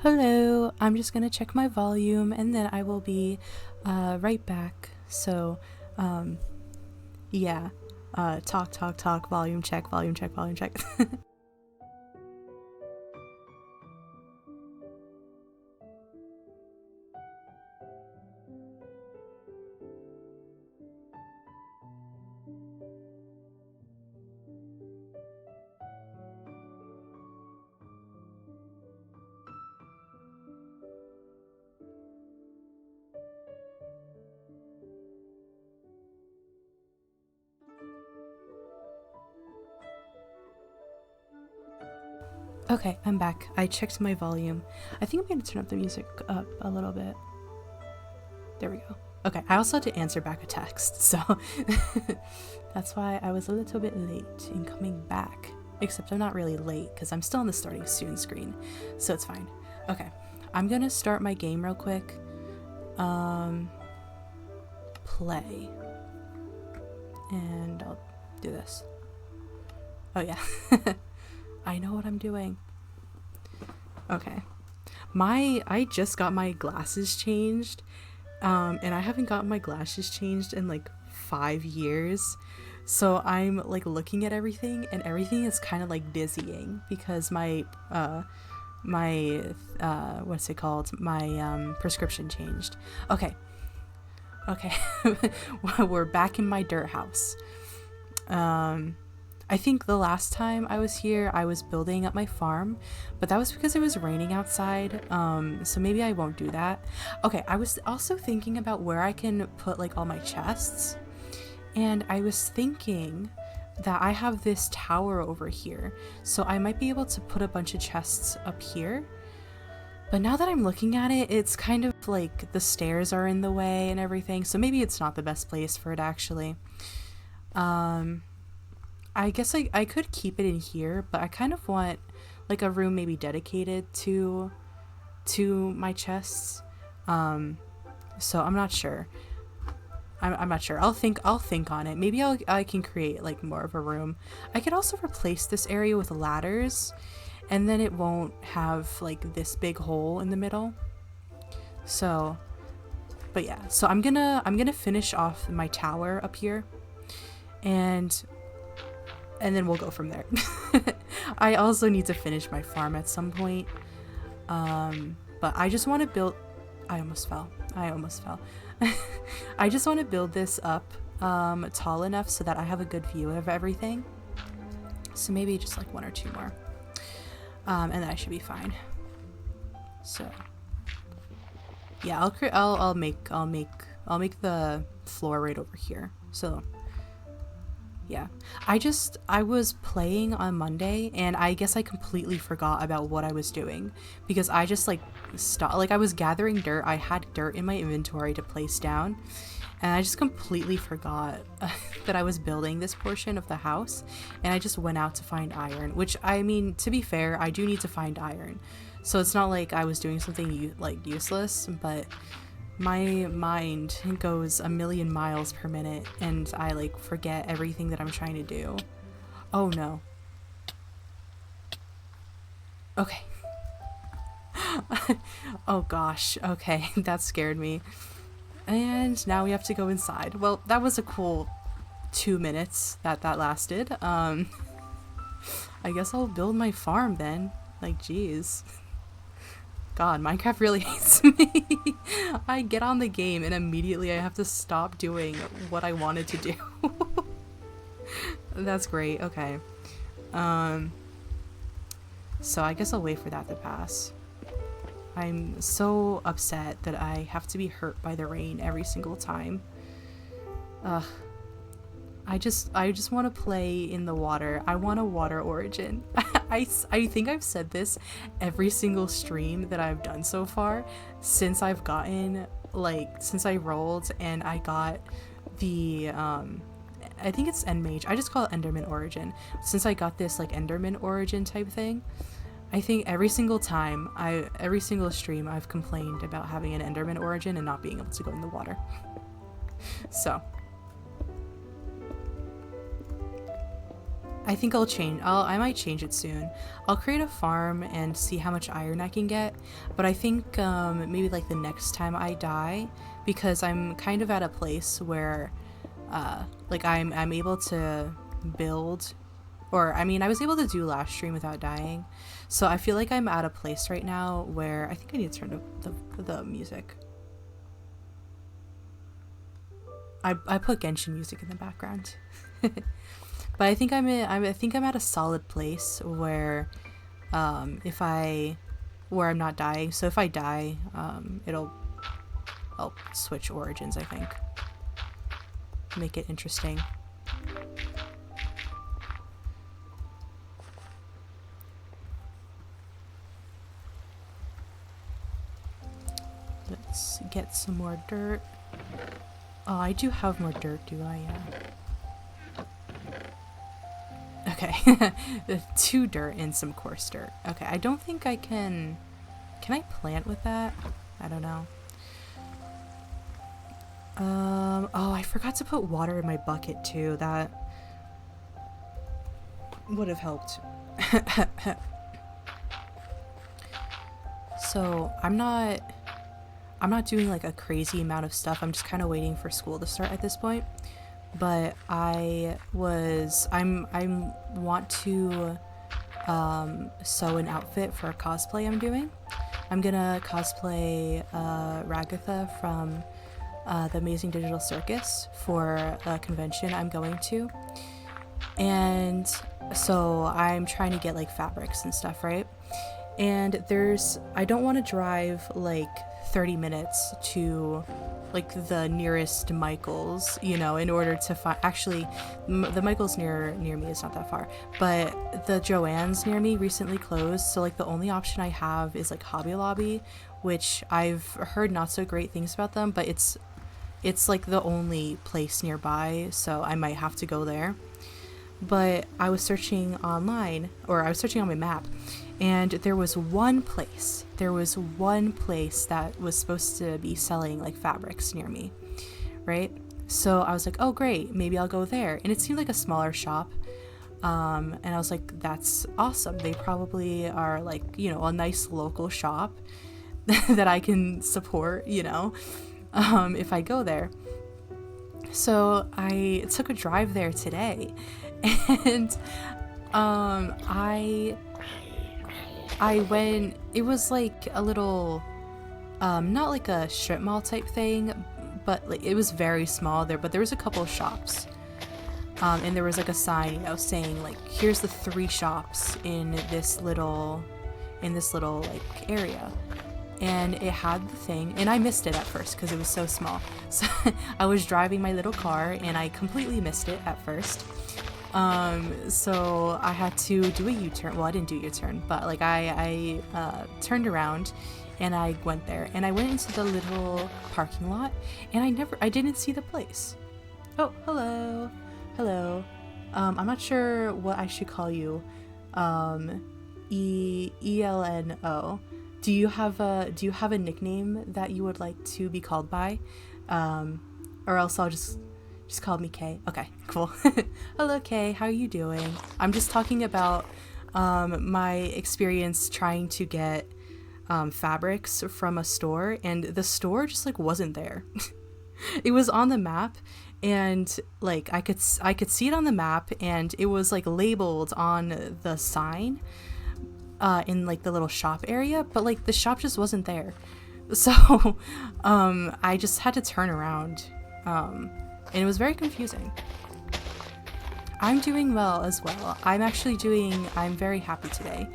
Hello, I'm just gonna check my volume and then I will be right back. So, um, yeah, talk, talk, talk, volume check, volume check, volume check. Okay, I'm back. I checked my volume. I think I'm gonna turn up the music up a little bit. There we go. Okay, I also had to answer back a text, so that's why I was a little bit late in coming back. Except I'm not really late because I'm still on the starting student screen, so it's fine. Okay, I'm gonna start my game real quick. Um, Play. And I'll do this. Oh, yeah. I know what I'm doing. Okay. I just got my glasses changed. And I haven't gotten my glasses changed in like 5 years. So I'm like looking at everything and everything is kind of like dizzying because what's it called? My prescription changed. Okay. Okay. We're back in my dirt house. I think the last time I was here, I was building up my farm, but that was because it was raining outside. So maybe I won't do that. Okay, I was also thinking about where I can put like all my chests, and I was thinking that I have this tower over here, so I might be able to put a bunch of chests up here. But now that I'm looking at it, it's kind of like the stairs are in the way and everything, so maybe it's not the best place for it actually. Um, I guess I could keep it in here, but I kind of want like a room maybe dedicated to my chests. Um, so I'm not sure. I'm not sure. I'll think on it. Maybe I can create like more of a room. I could also replace this area with ladders, and then it won't have like this big hole in the middle. So, but yeah. So I'm gonna finish off my tower up here, and then we'll go from there. I also need to finish my farm at some point. But I just want to build. I almost fell. I almost fell. I just want to build this up tall enough so that I have a good view of everything. So maybe just like one or two more, and then I should be fine. So yeah, I'll make the floor right over here. So yeah. I was playing on Monday and I guess I completely forgot about what I was doing because I just like stopped. Like I was gathering dirt. I had dirt in my inventory to place down, and I just completely forgot that I was building this portion of the house, and I just went out to find iron, which I mean, to be fair, I do need to find iron. So it's not like I was doing something useless, but my mind goes a million miles per minute and I like forget everything that I'm trying to do. Oh no. Okay. Oh gosh. Okay, that scared me. And now we have to go inside. Well, that was a cool 2 minutes that lasted. I guess I'll build my farm then. Like, geez. God, Minecraft really hates me. I get on the game and immediately I have to stop doing what I wanted to do. That's great. Okay. Um, so I guess I'll wait for that to pass. I'm so upset that I have to be hurt by the rain every single time. Ugh. I just want to play in the water. I want a water origin. I think I've said this every single stream that I've done so far since I've gotten since I rolled and I got the I think it's End Mage. I just call it Enderman Origin. Since I got this like Enderman Origin type thing, I think every single stream I've complained about having an Enderman Origin and not being able to go in the water. So I think I might change it soon. I'll create a farm and see how much iron I can get, but I think maybe like the next time I die, because I'm kind of at a place where like I'm able to build, or I mean I was able to do last stream without dying, so I feel like I'm at a place right now where I think I need to turn up the music. I put Genshin music in the background. But I think I think I'm at a solid place where where I'm not dying. So if I die, I'll switch origins, I think. Make it interesting. Let's get some more dirt. Oh, I do have more dirt, do I? Yeah. Okay. 2 dirt and some coarse dirt. Okay, I don't think I can... Can I plant with that? I don't know. Oh, I forgot to put water in my bucket too. That would have helped. So, I'm not doing like a crazy amount of stuff. I'm just kind of waiting for school to start at this point. But I want to sew an outfit for a cosplay I'm doing. I'm gonna cosplay Ragatha from the Amazing Digital Circus for a convention I'm going to. And so I'm trying to get like fabrics and stuff, right? And I don't want to drive like 30 minutes to like the nearest Michael's, you know, in order to find, actually the Michael's near me is not that far, but the Joann's near me recently closed, so like the only option I have is like Hobby Lobby, which I've heard not so great things about them, but it's like the only place nearby, so I might have to go there. But I was searching online, or I was searching on my map, and there was one place that was supposed to be selling like fabrics near me, right? So I was like, oh great, maybe I'll go there. And it seemed like a smaller shop, and I was like, that's awesome. They probably are like, you know, a nice local shop that I can support, you know, if I go there. So I took a drive there today, and I went, it was like a little, not like a strip mall type thing, but like it was very small there, but there was a couple of shops. And there was like a sign, you know, saying like, here's the 3 shops in this little like area. And it had the thing, and I missed it at first because it was so small. So I was driving my little car and I completely missed it at first. So I had to do a U-turn. Well, I didn't do a U-turn, but like I turned around and I went there, and I went into the little parking lot, and I didn't see the place. Oh, hello. I'm not sure what I should call you. ELNO. Do you have a nickname that you would like to be called by? Or else I'll just call me Kay. Okay, cool. Hello Kay, how are you doing? I'm just talking about my experience trying to get fabrics from a store, and the store just like wasn't there. It was on the map, and like I could see it on the map, and it was like labeled on the sign in like the little shop area, but like the shop just wasn't there. So I just had to turn around, and it was very confusing. I'm doing well as well. I'm very happy today.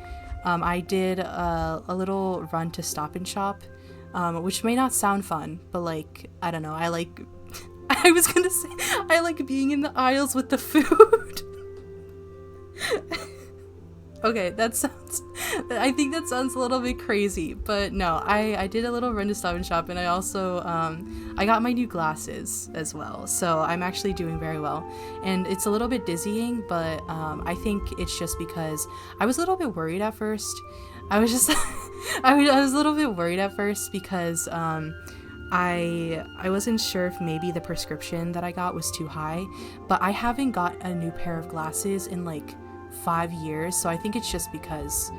I did a little run to Stop and Shop, which may not sound fun, but like, I don't know, I like being in the aisles with the food. Okay, I think that sounds a little bit crazy, but no, I did a little run to Stop and Shop, and I also, I got my new glasses as well, so I'm actually doing very well. And it's a little bit dizzying, but I think it's just because I was a little bit worried at first. I was a little bit worried at first because I wasn't sure if maybe the prescription that I got was too high, but I haven't got a new pair of glasses in like 5 years, so I think it's just because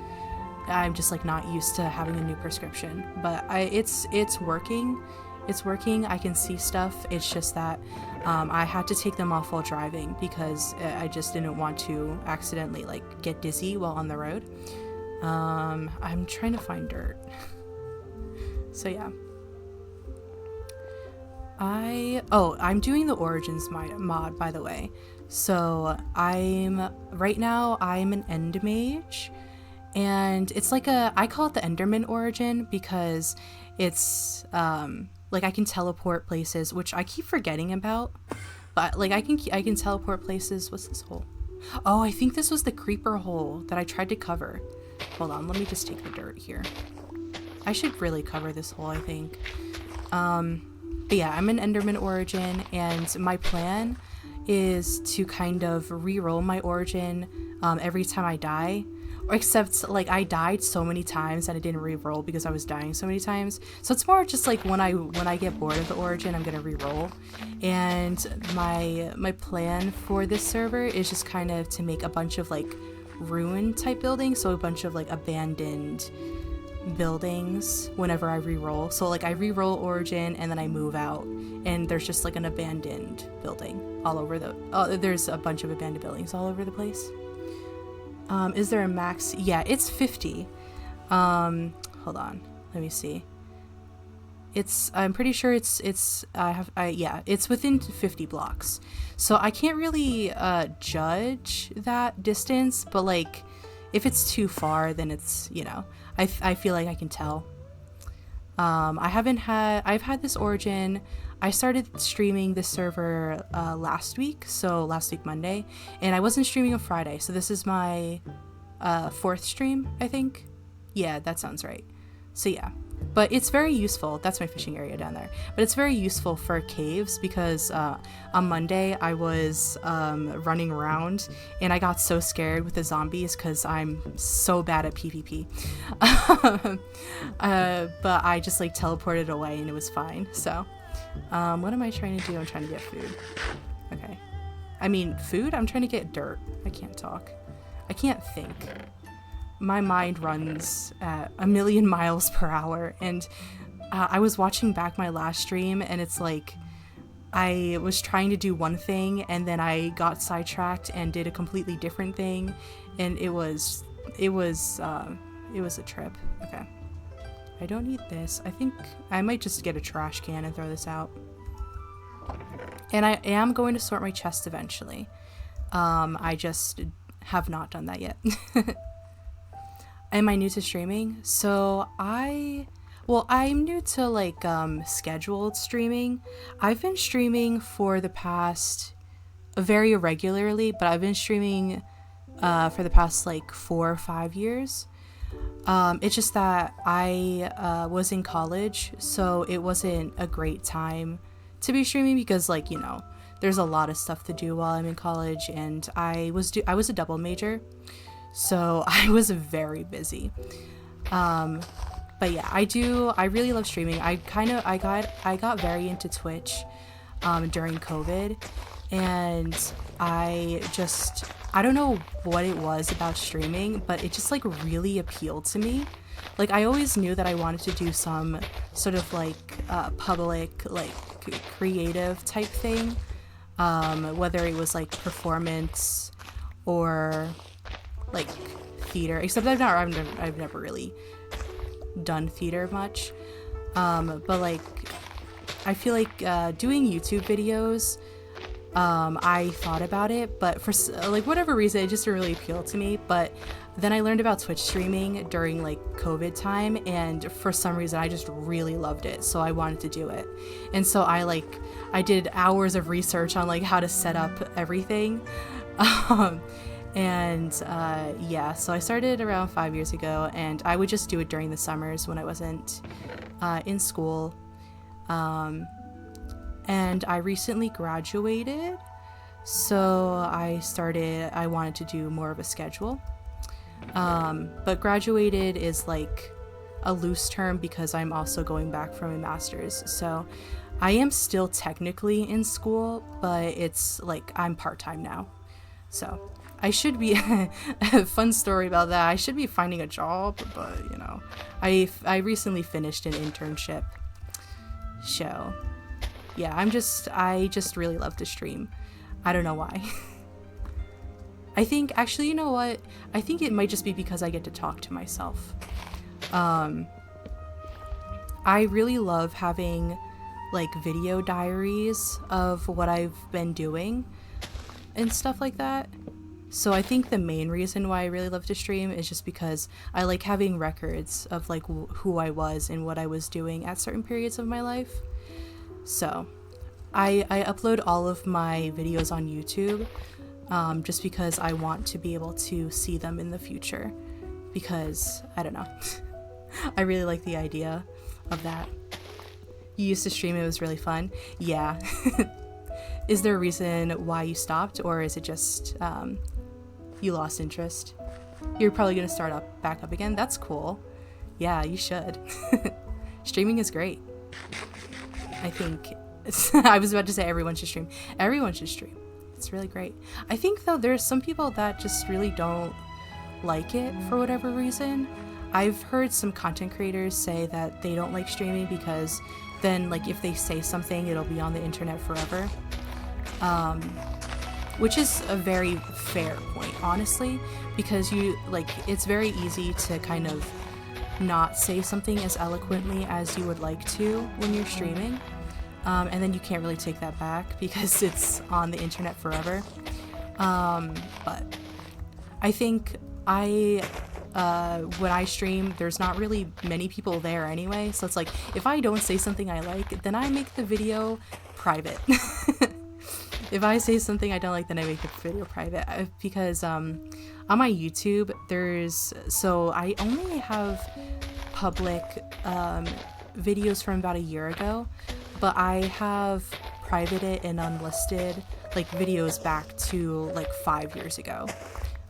I'm just like not used to having a new prescription. But it's working. It's working. I can see stuff. It's just that I had to take them off while driving because I just didn't want to accidentally like get dizzy while on the road. I'm trying to find dirt. So yeah. I'm doing the Origins mod, by the way. So right now I'm an End Mage, and it's like I call it the Enderman Origin because it's like I can teleport places, which I keep forgetting about, but like I can teleport places. What's this hole? Oh, I think this was the creeper hole that I tried to cover. Hold on, let me just take the dirt here. I should really cover this hole, I think. But yeah, I'm an Enderman Origin, and my plan is to kind of re-roll my Origin every time I die. Except, like, I died so many times and I didn't re-roll because I was dying so many times. So it's more just like when I get bored of the Origin, I'm gonna re-roll. And my plan for this server is just kind of to make a bunch of like ruin type buildings, so a bunch of like abandoned buildings whenever I re-roll. So like I re-roll Origin and then I move out and there's just like an abandoned building all over there's a bunch of abandoned buildings all over the place. Is there a max? Yeah, it's 50. Hold on, let me see. I'm pretty sure it's within 50 blocks. So I can't really judge that distance, but like if it's too far, then it's, you know, I feel like I can tell. I've had this Origin. I started streaming this server last week Monday, and I wasn't streaming on Friday, so this is my 4th stream, I think. Yeah, that sounds right. So yeah, but it's very useful. That's my fishing area down there, but it's very useful for caves because on Monday I was running around and I got so scared with the zombies because I'm so bad at PvP. But I just like teleported away and it was fine. So what am I trying to do? I'm trying to get food. Okay, I mean food? I'm trying to get dirt. I can't talk. I can't think. My mind runs at 1,000,000 miles per hour, and I was watching back my last stream, and it's like I was trying to do one thing and then I got sidetracked and did a completely different thing, and it was a trip. Okay, I don't need this. I think I might just get a trash can and throw this out. And I am going to sort my chest eventually. I just have not done that yet. Am I new to streaming? So I'm new to like scheduled streaming. I've been streaming for the past very irregularly, but I've been streaming for the past like 4 or 5 years. It's just that I was in college, so it wasn't a great time to be streaming because, like, you know, there's a lot of stuff to do while I'm in college, and I was a double major. So I was very busy. But yeah, I really love streaming. I got very into Twitch during COVID, and I don't know what it was about streaming, but it just like really appealed to me. Like I always knew that I wanted to do some sort of like public, like creative type thing, whether it was like performance or like theater, except I've never really done theater much, but like I feel like doing YouTube videos, I thought about it, but for like whatever reason it just really appealed to me. But then I learned about Twitch streaming during like COVID time, and for some reason I just really loved it, so I wanted to do it. And so I did hours of research on like how to set up everything. Yeah, so I started around 5 years ago, and I would just do it during the summers when I wasn't in school. And I recently graduated, so I wanted to do more of a schedule. But graduated is like a loose term because I'm also going back from a master's. So I am still technically in school, but it's like I'm part-time now. So I should be a fun story about that. I should be finding a job, but you know, I recently finished an internship. So, yeah, I just really love to stream. I don't know why. I think actually, you know what? I think it might just be because I get to talk to myself. I really love having like video diaries of what I've been doing and stuff like that. So I think the main reason why I really love to stream is just because I like having records of like who I was and what I was doing at certain periods of my life. So I upload all of my videos on YouTube just because I want to be able to see them in the future, because I don't know. I really like the idea of that. You used to stream, it was really fun. Yeah. Is there a reason why you stopped, or is it just you lost interest? You're probably gonna start back up again. That's cool. Yeah, you should. Streaming is great. I think I was about to say everyone should stream. Everyone should stream. It's really great. I think though there's some people that just really don't like it for whatever reason. I've heard some content creators say that they don't like streaming because then like if they say something, it'll be on the internet forever. Which is a very fair point, honestly, because it's very easy to kind of not say something as eloquently as you would like to when you're streaming. And then you can't really take that back because it's on the internet forever. But I think when I stream, there's not really many people there anyway. So it's like, if I don't say something I like, then I make the video private. If I say something I don't like, then I make the video private. Because on my YouTube, I only have public videos from about a year ago, but I have privated and unlisted like videos back to like 5 years ago.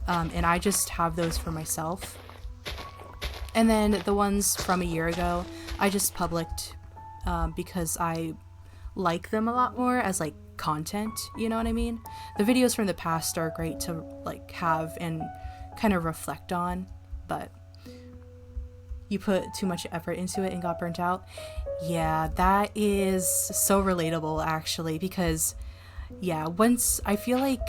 And I just have those for myself. And then the ones from a year ago, I just published because I like them a lot more as like content, you know what I mean? The videos from the past are great to like have and kind of reflect on, but you put too much effort into it and got burnt out. Yeah, that is so relatable actually, because yeah, once I feel like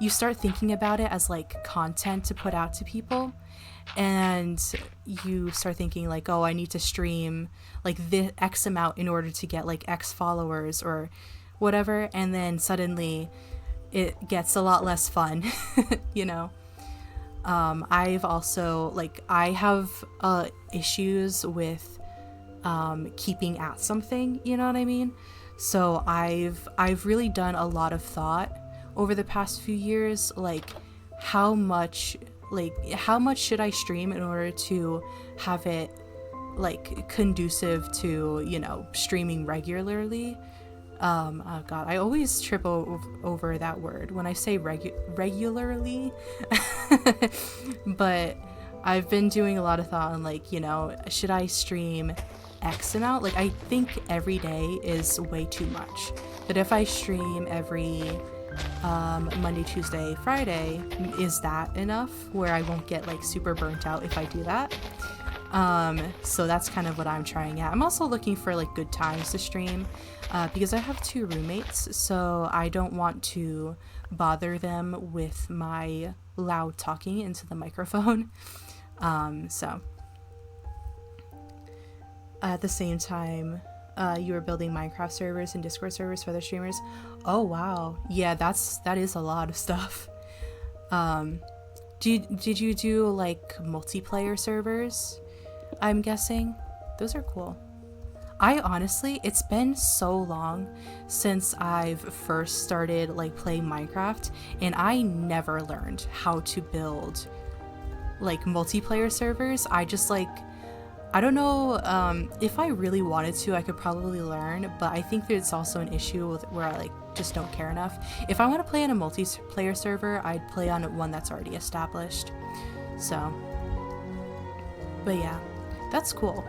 you start thinking about it as like content to put out to people, and you start thinking like, oh, I need to stream like the X amount in order to get like X followers or whatever, and then suddenly it gets a lot less fun. You know. I've also I have issues with keeping at something, you know what I mean? So I've really done a lot of thought over the past few years, like how much should I stream in order to have it like conducive to, you know, streaming regularly. Oh god, I always trip over that word when I say regularly. But I've been doing a lot of thought on like, you know, should I stream X amount? Like, I think every day is way too much. But if I stream every Monday, Tuesday, Friday, is that enough where I won't get like super burnt out if I do that? So that's kind of what I'm trying at. I'm also looking for like good times to stream because I have 2 roommates, so I don't want to bother them with my loud talking into the microphone. So at the same time, you were building Minecraft servers and Discord servers for other streamers. Oh wow, yeah, that is a lot of stuff. Did you do like multiplayer servers? I'm guessing those are cool. I honestly, it's been so long since I've first started like playing Minecraft, and I never learned how to build like multiplayer servers. I just I don't know, if I really wanted to, I could probably learn, but I think there's also an issue with where I just don't care enough. If I want to play on a multiplayer server, I'd play on one that's already established. So, but yeah, that's cool.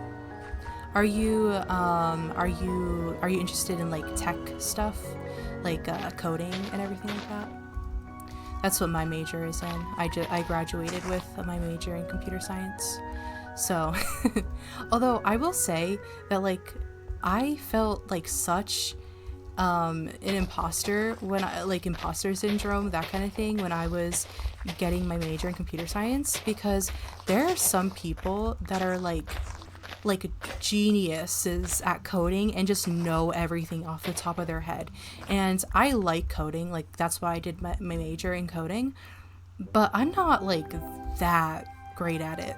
Are you interested in like tech stuff, like coding and everything like that? That's what my major is in. I graduated with my major in computer science. So, although I will say that like I felt like such an imposter when I like imposter syndrome, that kind of thing, when I was getting my major in computer science, because there are some people that are like geniuses at coding and just know everything off the top of their head. And I like coding, like that's why I did my major in coding, but I'm not like that great at it.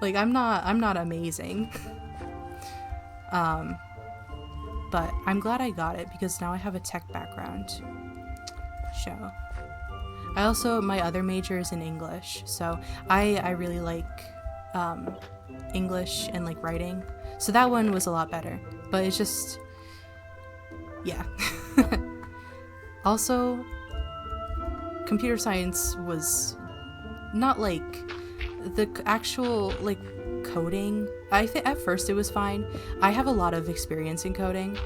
Like I'm not amazing. But I'm glad I got it because now I have a tech background. So I also, my other major is in English, so I really like English and like writing, so that one was a lot better, but it's just, yeah. Also, computer science was not like the actual like coding. I think at first it was fine. I have a lot of experience in coding,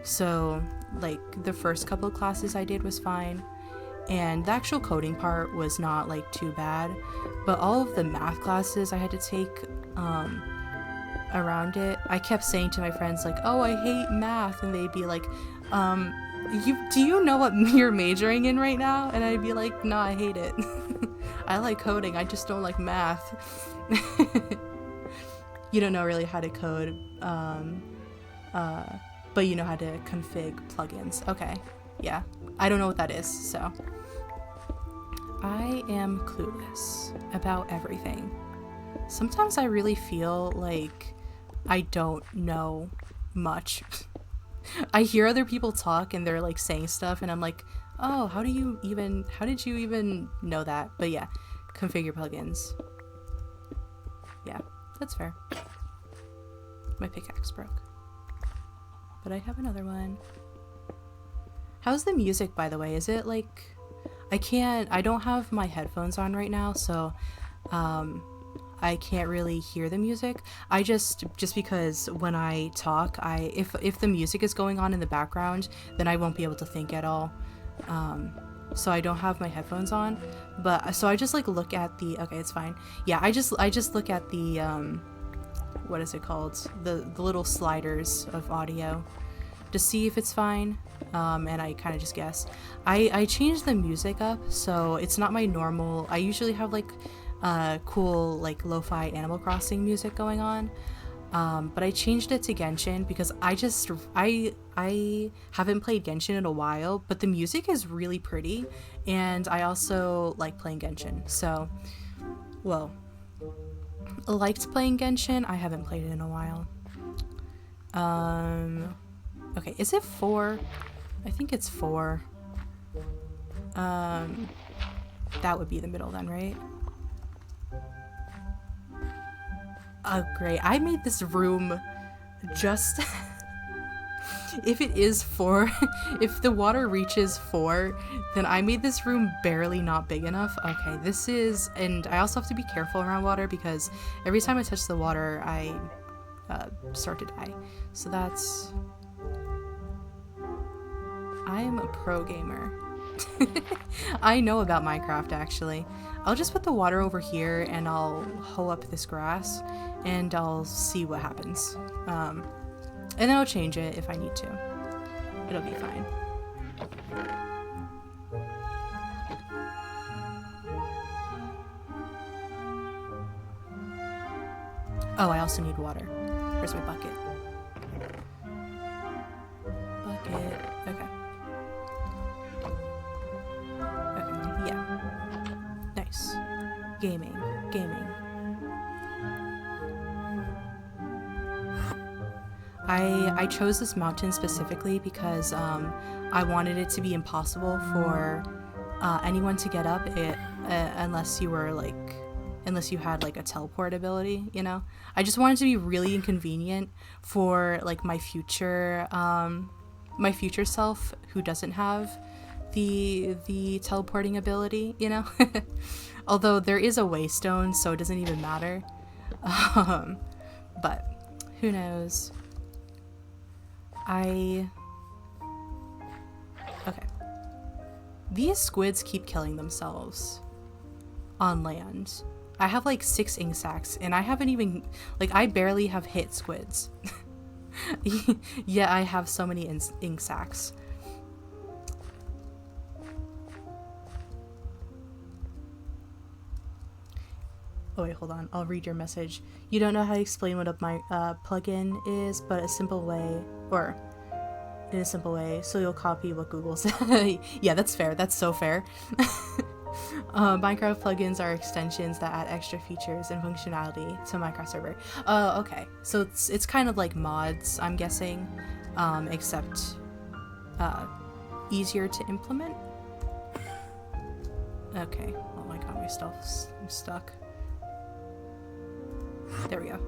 so like the first couple of classes I did was fine, and the actual coding part was not like too bad, but all of the math classes I had to take around it, I kept saying to my friends like, oh, I hate math, and they'd be like, do you know what you're majoring in right now? And I'd be like, no, I hate it. I like coding, I just don't like math. You don't know really how to code, but you know how to config plugins. Okay, yeah, I don't know what that is, so I am clueless about everything. Sometimes I really feel like I don't know much. I hear other people talk and they're like saying stuff and I'm like, oh, how did you even know that? But yeah, configure plugins. Yeah, that's fair. My pickaxe broke, but I have another one. How's the music, by the way? Is it like, I don't have my headphones on right now, so I can't really hear the music. I just because when I talk, if the music is going on in the background, then I won't be able to think at all. So I don't have my headphones on, but so I just like look at the, okay, it's fine. Yeah, I just look at the what is it called? The little sliders of audio to see if it's fine. And I kind of just guess. I changed the music up, so it's not my normal. I usually have like cool like lo-fi Animal Crossing music going on. But I changed it to Genshin because I haven't played Genshin in a while, but the music is really pretty, and I also like playing Genshin. So, well, liked playing Genshin. I haven't played it in a while. Okay, is it 4? I think it's 4. That would be the middle then, right? Oh, great. I made this room just... If it is 4, if the water reaches 4, then I made this room barely not big enough. Okay, this is... And I also have to be careful around water because every time I touch the water, I start to die. So that's... I'm a pro gamer. I know about Minecraft, actually. I'll just put the water over here and I'll hoe up this grass and I'll see what happens. And then I'll change it if I need to. It'll be fine. Oh, I also need water. Where's my bucket? Bucket. Okay. Okay, yeah. Nice. Gaming. I chose this mountain specifically because I wanted it to be impossible for anyone to get up it unless you had like a teleport ability, you know? I just wanted to be really inconvenient for like my future self who doesn't have the teleporting ability, you know? Although there is a waystone, so it doesn't even matter. But who knows? Okay. These squids keep killing themselves on land. I have like 6 ink sacs and I haven't even, like, I barely have hit squids. Yeah, I have so many ink sacs. Oh wait, hold on. I'll read your message. You don't know how to explain what my plugin is, but a simple way, or in a simple way, so you'll copy what Google said. Yeah, that's fair. That's so fair. Minecraft plugins are extensions that add extra features and functionality to Minecraft server. Oh, okay. So it's kind of like mods, I'm guessing, except easier to implement. Okay. Oh my god, my stuff's stuck. There we go.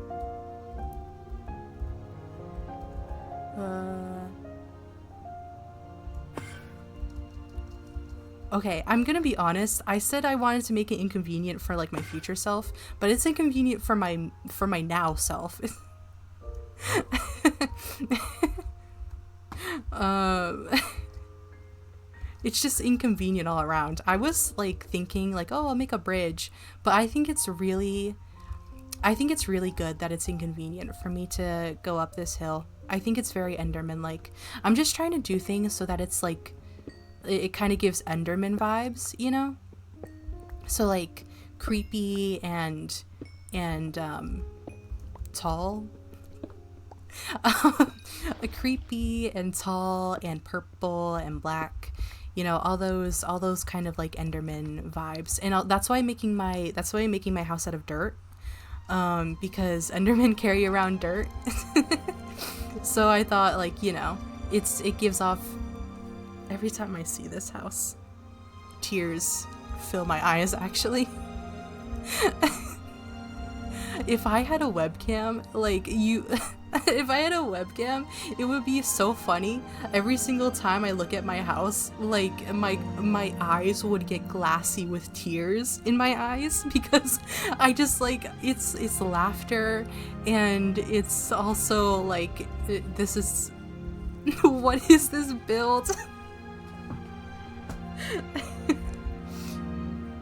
Okay, I'm gonna be honest. I said I wanted to make it inconvenient for like my future self, but it's inconvenient for my now self. It's just inconvenient all around. I was like thinking like, oh, I'll make a bridge, but I think it's really good that it's inconvenient for me to go up this hill. I think it's very Enderman-like. I'm just trying to do things so that it's like, it kind of gives Enderman vibes, you know? So like creepy and tall. Creepy and tall and purple and black. You know, all those kind of like Enderman vibes. And that's why I'm making my house out of dirt. Because Endermen carry around dirt. So I thought, like, you know, it gives off, every time I see this house, tears fill my eyes, actually. If I had a webcam, like, if I had a webcam, it would be so funny. Every single time I look at my house, like, my eyes would get glassy with tears in my eyes, because I just, like, it's laughter, and it's also, like, this is, what is this build?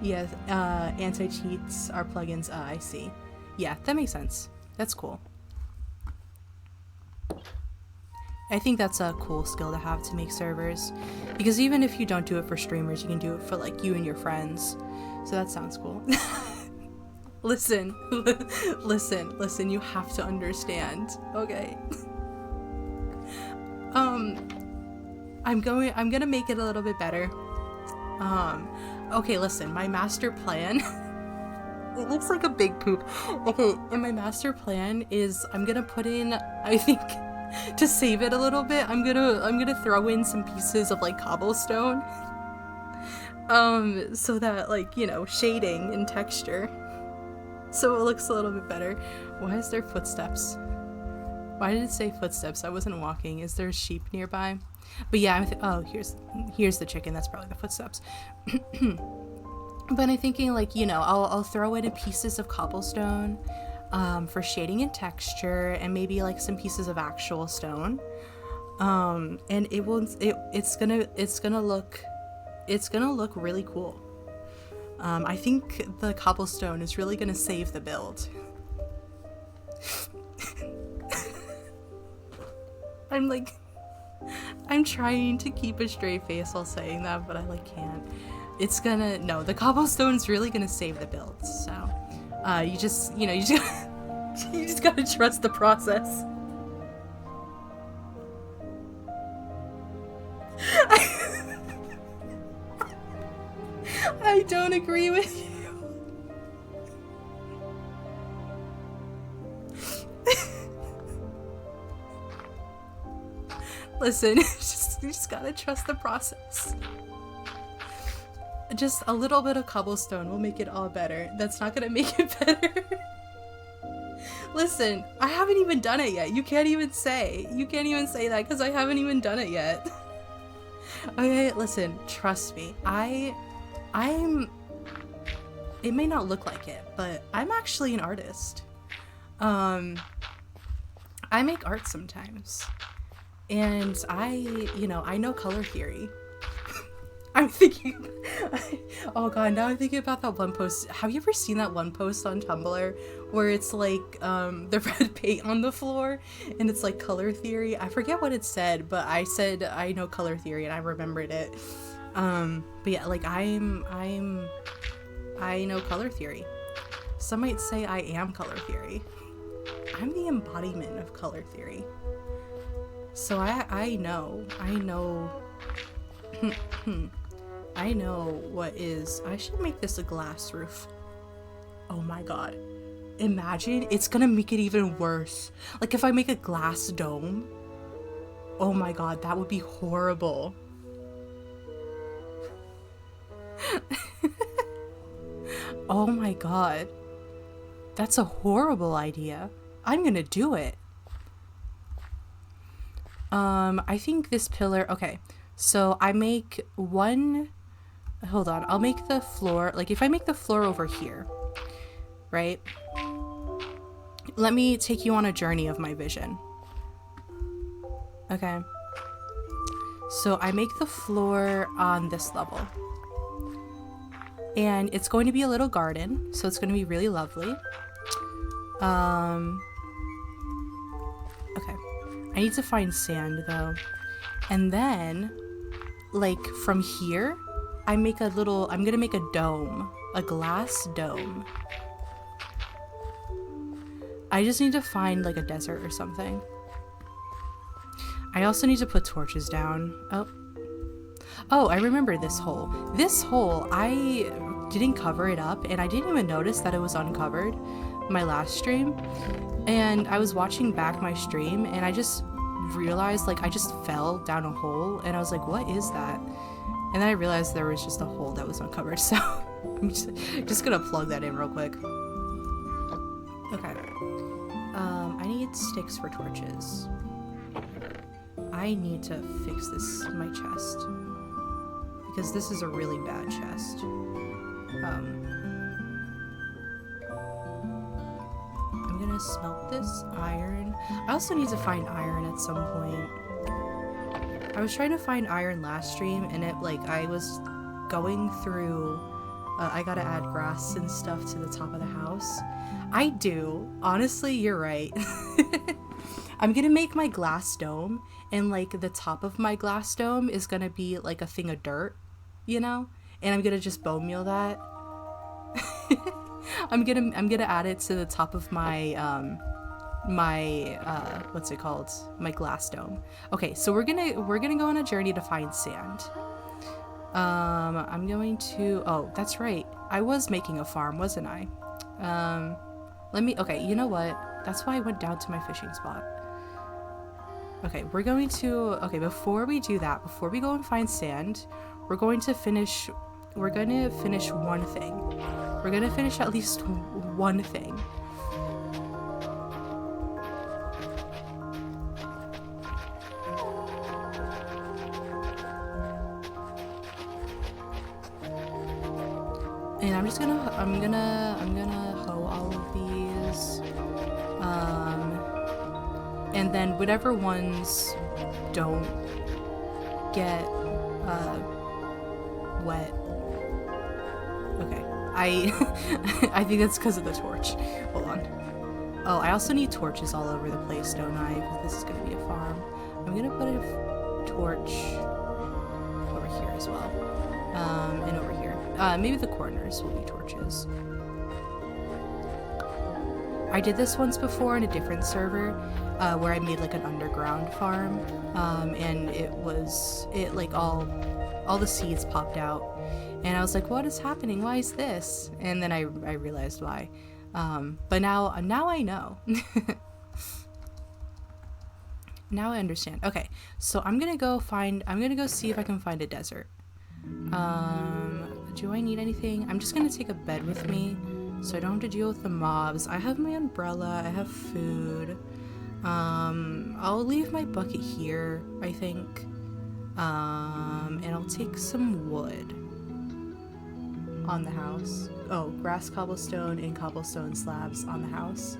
Yes, anti-cheats are plugins, I see. Yeah, that makes sense. That's cool. I think that's a cool skill to have to make servers, because even if you don't do it for streamers, you can do it for like you and your friends. So that sounds cool. Listen, listen, you have to understand, okay? I'm gonna make it a little bit better. Okay, listen, my master plan. It looks like a big poop. Okay, and my master plan is I'm gonna put in, I think, to save it a little bit, I'm gonna throw in some pieces of like cobblestone. So that, like, you know, shading and texture. So it looks a little bit better. Why is there footsteps? Why did it say footsteps? I wasn't walking. Is there a sheep nearby? But yeah, oh, here's the chicken. That's probably the footsteps. But I'm thinking, like, you know, I'll throw in pieces of cobblestone for shading and texture, and maybe like some pieces of actual stone. And it's gonna look really cool. I think the cobblestone is really gonna save the build. I'm trying to keep a straight face while saying that, but I like can't. The cobblestone's really gonna save the build. So, you just gotta trust the process. I don't agree with you. Listen, you just gotta trust the process. Just a little bit of cobblestone will make it all better. That's not gonna make it better. Listen, I haven't even done it yet. You can't even say that because I haven't even done it yet. Okay, listen, trust me. It may not look like it, but I'm actually an artist. I make art sometimes. And I know color theory. I'm thinking, oh god, now I'm thinking about that one post. Have you ever seen that one post on Tumblr where it's like the red paint on the floor and it's like color theory? I forget what it said, but I said I know color theory and I remembered it. But yeah, like I know color theory. Some might say I am color theory. I'm the embodiment of color theory. So I know I know what is. I should make this a glass roof. Oh my god. Imagine, it's gonna make it even worse. Like if I make a glass dome. Oh my god, that would be horrible. Oh my god. That's a horrible idea. I'm gonna do it. I think this pillar, okay. So I make one, hold on, I'll make the floor, like if I make the floor over here, right? Let me take you on a journey of my vision. Okay. So I make the floor on this level. And it's going to be a little garden, so it's going to be really lovely. Okay. I need to find sand though. And then, like from here, I'm gonna make a dome, a glass dome. I just need to find like a desert or something. I also need to put torches down. Oh, I remember this hole. This hole, I didn't cover it up and I didn't even notice that it was uncovered my last stream. And I was watching back my stream and I just realized like I just fell down a hole and I was like, what is that? And then I realized there was just a hole that was uncovered. So I'm just gonna plug that in real quick. Okay. I need sticks for torches. I need to fix my chest. Because this is a really bad chest. I'm gonna smelt this iron. I also need to find iron at some point. I was trying to find iron last stream and it like I was going through I gotta add grass and stuff to the top of the house. I do. Honestly, you're right. I'm gonna make my glass dome and like the top of my glass dome is gonna be like a thing of dirt, you know? And I'm gonna just bone meal that. I'm gonna add it to the top of my what's it called? My glass dome. Okay, so we're gonna go on a journey to find sand. I'm going to, oh, that's right. I was making a farm, wasn't I? Okay, you know what? That's why I went down to my fishing spot. Okay, before we do that, before we go and find sand, we're going to finish one thing. We're gonna finish at least one thing. And I'm gonna hoe all of these. And then whatever ones don't get wet. Okay. I think that's because of the torch. Hold on. Oh, I also need torches all over the place, don't I? Because this is gonna be a farm. I'm gonna put a torch over here as well. And over here. Maybe the corners will be torches. I did this once before in a different server, where I made like an underground farm, and all the seeds popped out, and I was like, what is happening? Why is this? And then I realized why. But now I know. Now I understand. Okay, so I'm gonna go see if I can find a desert. Do I need anything? I'm just gonna take a bed with me so I don't have to deal with the mobs. I have my umbrella, I have food. I'll leave my bucket here, I think. And I'll take some wood on the house. Oh, grass cobblestone and cobblestone slabs on the house.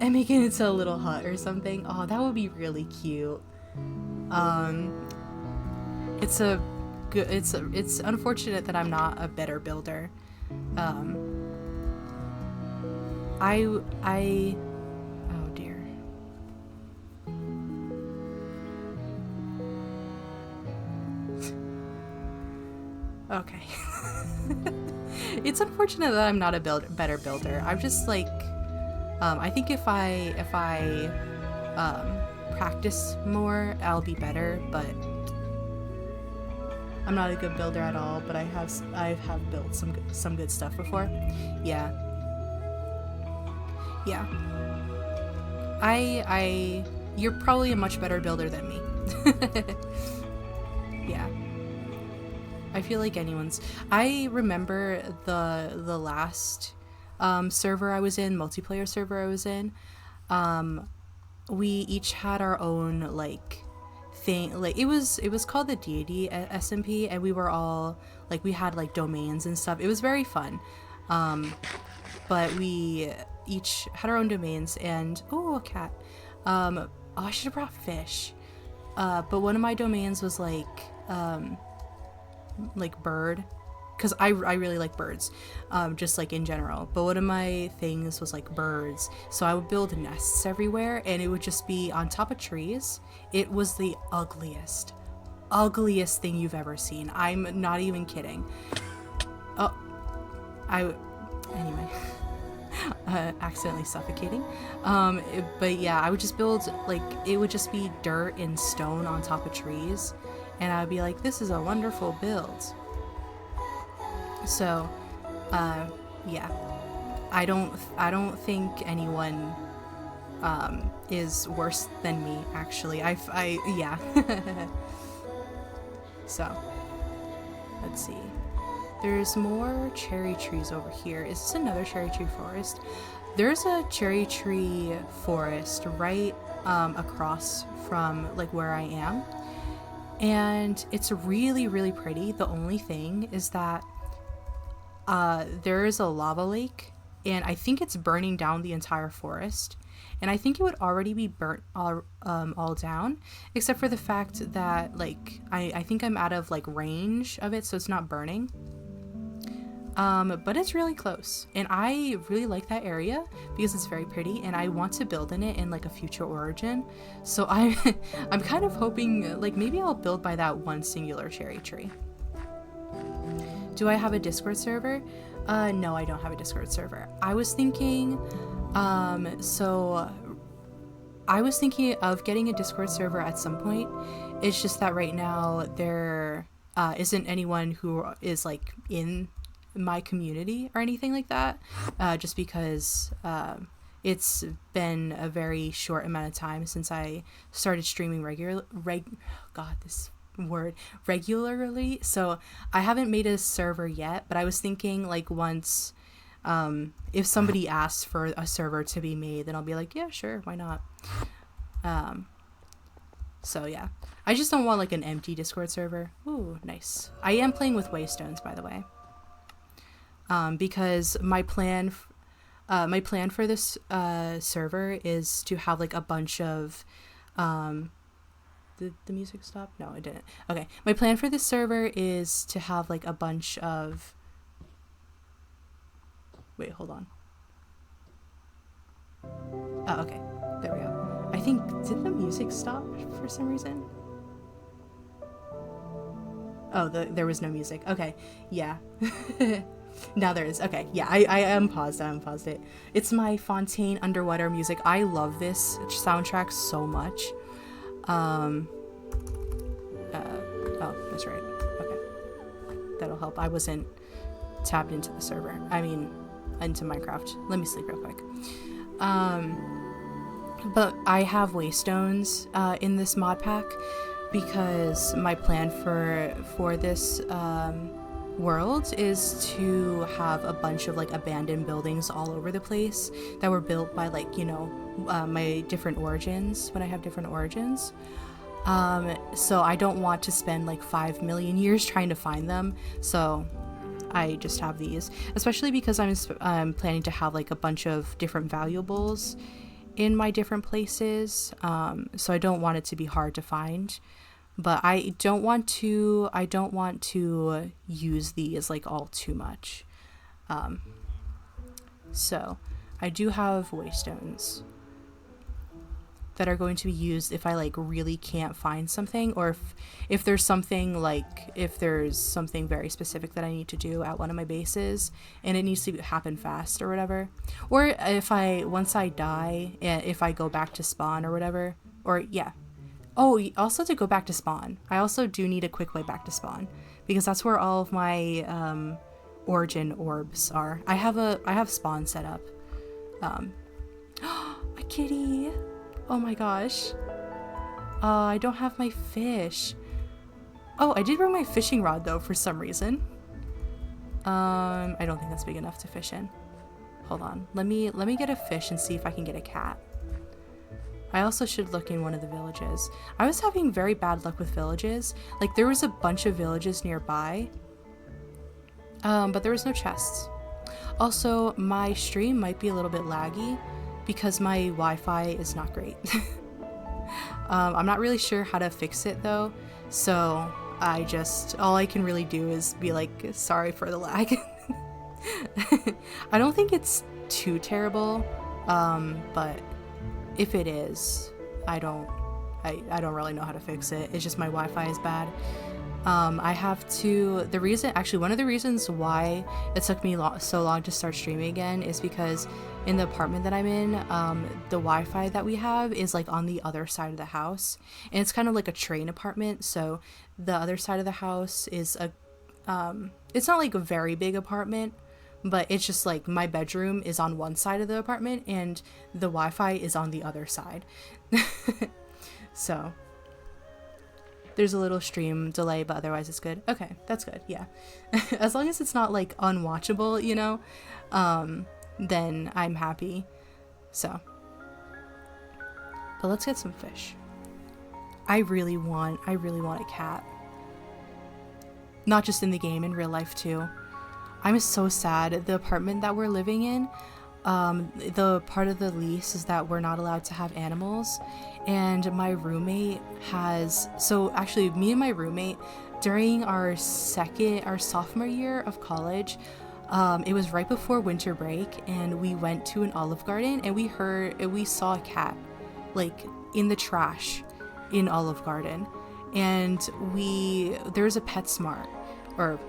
And make it into a little hut or something. Oh, that would be really cute. good. It's unfortunate that I'm not a better builder. Um, I oh dear. Okay. It's unfortunate that I'm not a better builder. I'm just like, I think if I practice more, I'll be better. But I'm not a good builder at all. But I have built some good stuff before. Yeah, yeah. You're probably a much better builder than me. Yeah. I feel like anyone's. I remember the last server I was in, multiplayer server I was in. Um, we each had our own like thing. Like it was called the Deity SMP, and we were all like we had like domains and stuff. It was very fun. Um, but we each had our own domains, and oh, a cat. Oh, I should have brought fish. But one of my domains was like bird, because I really like birds, just like in general. But one of my things was like birds, so I would build nests everywhere, and it would just be on top of trees. It was the ugliest thing you've ever seen. I'm not even kidding. Oh, anyway. Accidentally suffocating. But yeah, I would just build, like, it would just be dirt and stone on top of trees, and I would be like, this is a wonderful build. So yeah, I don't think anyone is worse than me, actually. Yeah. So let's see. There's more cherry trees over here. Is this another cherry tree forest? There's a cherry tree forest right across from like where I am, and it's really, really pretty. The only thing is that there is a lava lake, and I think it's burning down the entire forest. And I think it would already be burnt all down, except for the fact that like I think I'm out of like range of it, so it's not burning. But it's really close, and I really like that area because it's very pretty, and I want to build in it in like a future origin. So I'm kind of hoping like maybe I'll build by that one singular cherry tree. Do I have a Discord server? No, I don't have a Discord server. I was thinking of getting a Discord server at some point. It's just that right now there isn't anyone who is like in my community or anything like that, just because it's been a very short amount of time since I started streaming regularly. So I haven't made a server yet, but I was thinking like once if somebody asks for a server to be made, then I'll be like, yeah, sure, why not. So yeah, I just don't want like an empty Discord server. Ooh, nice. I am playing with Waystones, by the way. Because my plan for this server is to have like a bunch of did the music stop? No, it didn't. Okay, my plan for this server is to have like a bunch of wait, hold on. Oh, okay, there we go. I think, did the music stop for some reason? Oh, there was no music. Okay, yeah. Now there is. Okay, yeah, I unpaused it. It's my Fontaine Underwater music. I love this soundtrack so much. Oh, that's right. Okay, that'll help. I wasn't tabbed into the server. I mean, into Minecraft. Let me sleep real quick. But I have Waystones in this mod pack because my plan for this world is to have a bunch of like abandoned buildings all over the place that were built by like, you know, my different origins, when I have different origins. So I don't want to spend like 5 million years trying to find them, so I just have these, especially because I'm planning to have like a bunch of different valuables in my different places, so I don't want it to be hard to find. but I don't want to use these like all too much. Um, so I do have waystones that are going to be used if I like really can't find something, or if there's something like, if there's something very specific that I need to do at one of my bases and it needs to happen fast or whatever, or if once I die, if I go back to spawn or whatever, or yeah. Oh, also to go back to spawn, I also do need a quick way back to spawn, because that's where all of my origin orbs are. I have spawn set up. A kitty. Oh my gosh. I don't have my fish. Oh, I did bring my fishing rod though for some reason. I don't think that's big enough to fish in. Hold on. Let me get a fish and see if I can get a cat. I also should look in one of the villages. I was having very bad luck with villages. Like there was a bunch of villages nearby. But there was no chests. Also, my stream might be a little bit laggy because my Wi-Fi is not great. I'm not really sure how to fix it though, so all I can really do is be like, sorry for the lag. I don't think it's too terrible, but if it is, I don't really know how to fix it. It's just my Wi-Fi is bad. I have to, one of the reasons why it took me so long to start streaming again is because in the apartment that I'm in, the Wi-Fi that we have is like on the other side of the house, and it's kind of like a train apartment, so the other side of the house is it's not like a very big apartment, but it's just like my bedroom is on one side of the apartment and the Wi-Fi is on the other side. So there's a little stream delay, but otherwise it's good. Okay, that's good, yeah. As long as it's not like unwatchable, you know, then I'm happy. So, but let's get some fish. I really want a cat. Not just in the game, in real life too. I'm so sad. The apartment that we're living in, the part of the lease is that we're not allowed to have animals, and my roommate actually me and my roommate, during our sophomore year of college, it was right before winter break, and we went to an Olive Garden and we saw a cat like in the trash in Olive Garden, and there was a PetSmart or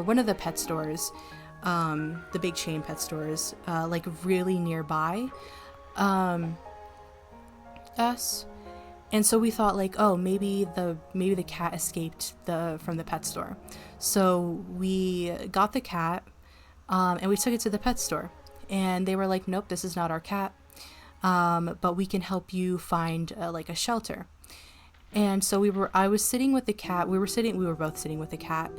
one of the pet stores, the big chain pet stores, like really nearby us, and so we thought like, oh, maybe the cat escaped from the pet store. So we got the cat, and we took it to the pet store, and they were like, nope, this is not our cat, but we can help you find like a shelter. And so I was sitting with the cat. We were both sitting with the cat,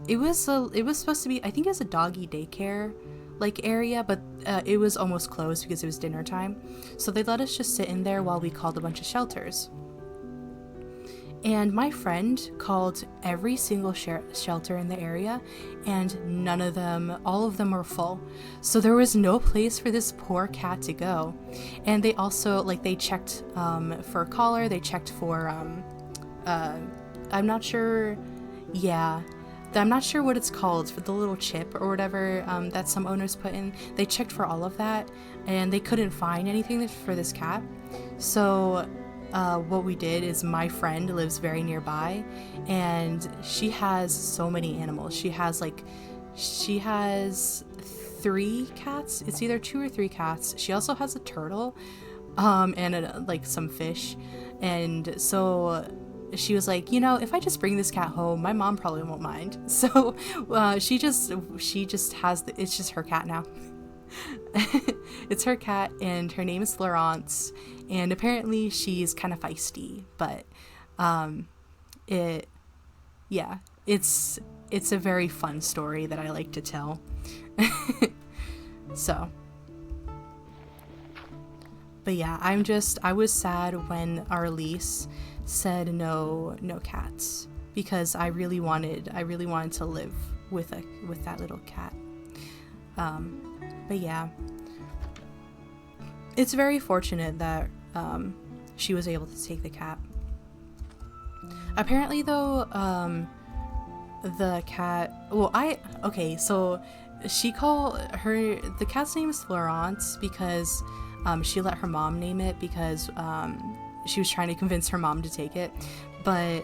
it was supposed to be, I think it was a doggy daycare like area, but it was almost closed because it was dinner time. So they let us just sit in there while we called a bunch of shelters. And my friend called every single shelter in the area, and all of them were full. So there was no place for this poor cat to go. And they also, like, they checked for a collar, they checked for, I'm not sure what it's called, for the little chip or whatever that some owners put in. They checked for all of that, and they couldn't find anything for this cat. So what we did is, my friend lives very nearby, and she has so many animals. She has 3 cats. It's either 2 or 3 cats. She also has a turtle, and like some fish. And so she was like, if I just bring this cat home, my mom probably won't mind. So she just has it's just her cat now. It's her cat, and her name is Florence, and apparently she's kind of feisty, but it's a very fun story that I like to tell. So, but yeah, I was sad when our lease said no cats, because I really wanted to live with that little cat. But yeah, it's very fortunate that she was able to take the cat. Apparently though, the cat, well, okay, so the cat's name is Florence because she let her mom name it because she was trying to convince her mom to take it. But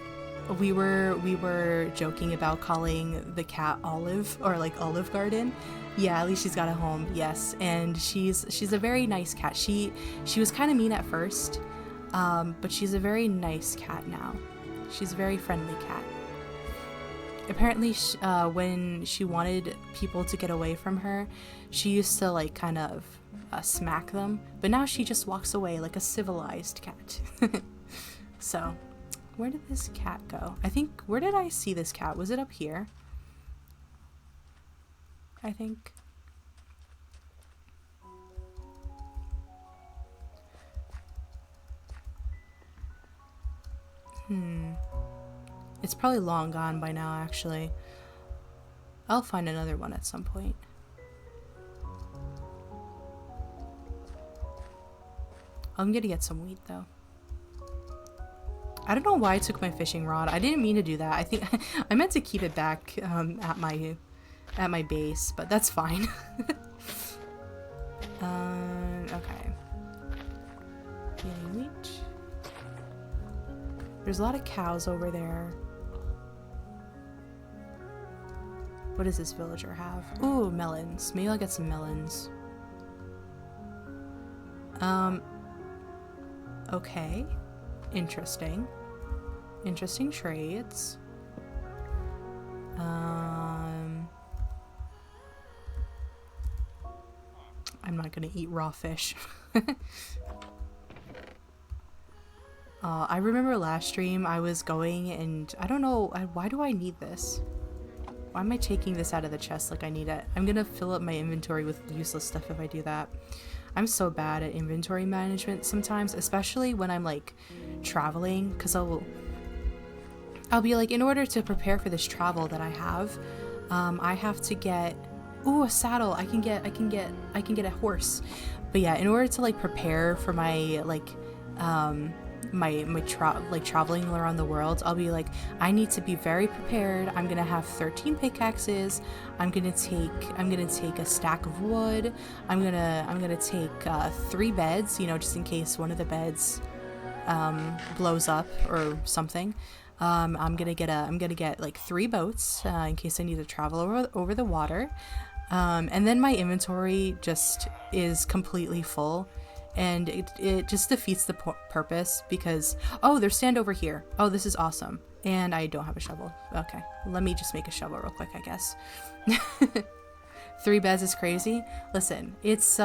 we were joking about calling the cat Olive, or like Olive Garden. Yeah, at least she's got a home. Yes, and she's a very nice cat. She was kind of mean at first, but she's a very nice cat now. She's a very friendly cat. Apparently, when she wanted people to get away from her, she used to like kind of smack them, but now she just walks away like a civilized cat. So, where did this cat go? Where did I see this cat? Was it up here? I think. It's probably long gone by now, actually. I'll find another one at some point. I'm gonna get some wheat, though. I don't know why I took my fishing rod. I didn't mean to do that. I think I meant to keep it back at my base, but that's fine. Okay. Getting wheat. There's a lot of cows over there. What does this villager have? Ooh, melons. Maybe I'll get some melons. Okay. Interesting. Interesting trades. I'm not gonna eat raw fish. I remember last stream I was going and I don't know, why do I need this? Why am I taking this out of the chest like I need it? I'm gonna fill up my inventory with useless stuff if I do that. I'm so bad at inventory management sometimes, especially when I'm like traveling, because I'll be like, in order to prepare for this travel that I have to get, ooh, a saddle. I can get a horse. But yeah, in order to like prepare for my like traveling around the world, I'll be like, I need to be very prepared. I'm gonna have 13 pickaxes. I'm gonna take a stack of wood. I'm gonna take 3 beds, you know, just in case one of the beds blows up or something. I'm gonna get like 3 boats in case I need to travel over the water. And then my inventory just is completely full. And it just defeats the purpose because, oh, there's sand over here. Oh, this is awesome. And I don't have a shovel. Okay, let me just make a shovel real quick, I guess. 3 beds is crazy. Listen, it's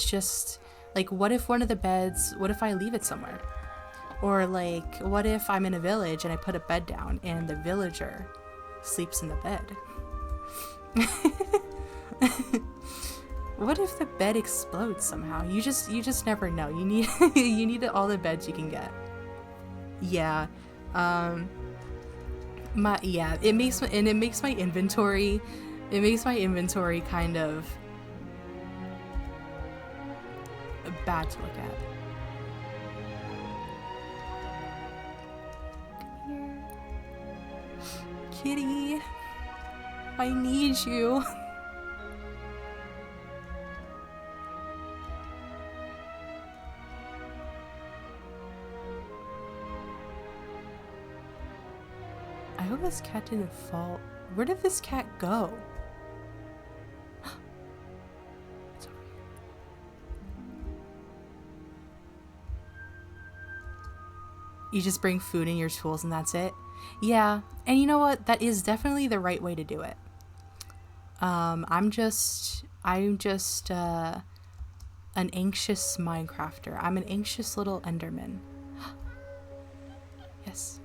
just like, what if what if I leave it somewhere? Or like, what if I'm in a village and I put a bed down and the villager sleeps in the bed? What if the bed explodes somehow? You just never know. You need you need all the beds you can get. Yeah. It makes my inventory kind of bad to look at. Come here. Kitty. I need you. I hope this cat didn't fall. Where did this cat go? It's over here. You just bring food and your tools and that's it? Yeah, and you know what? That is definitely the right way to do it. I'm just an anxious Minecrafter. I'm an anxious little Enderman. Yes.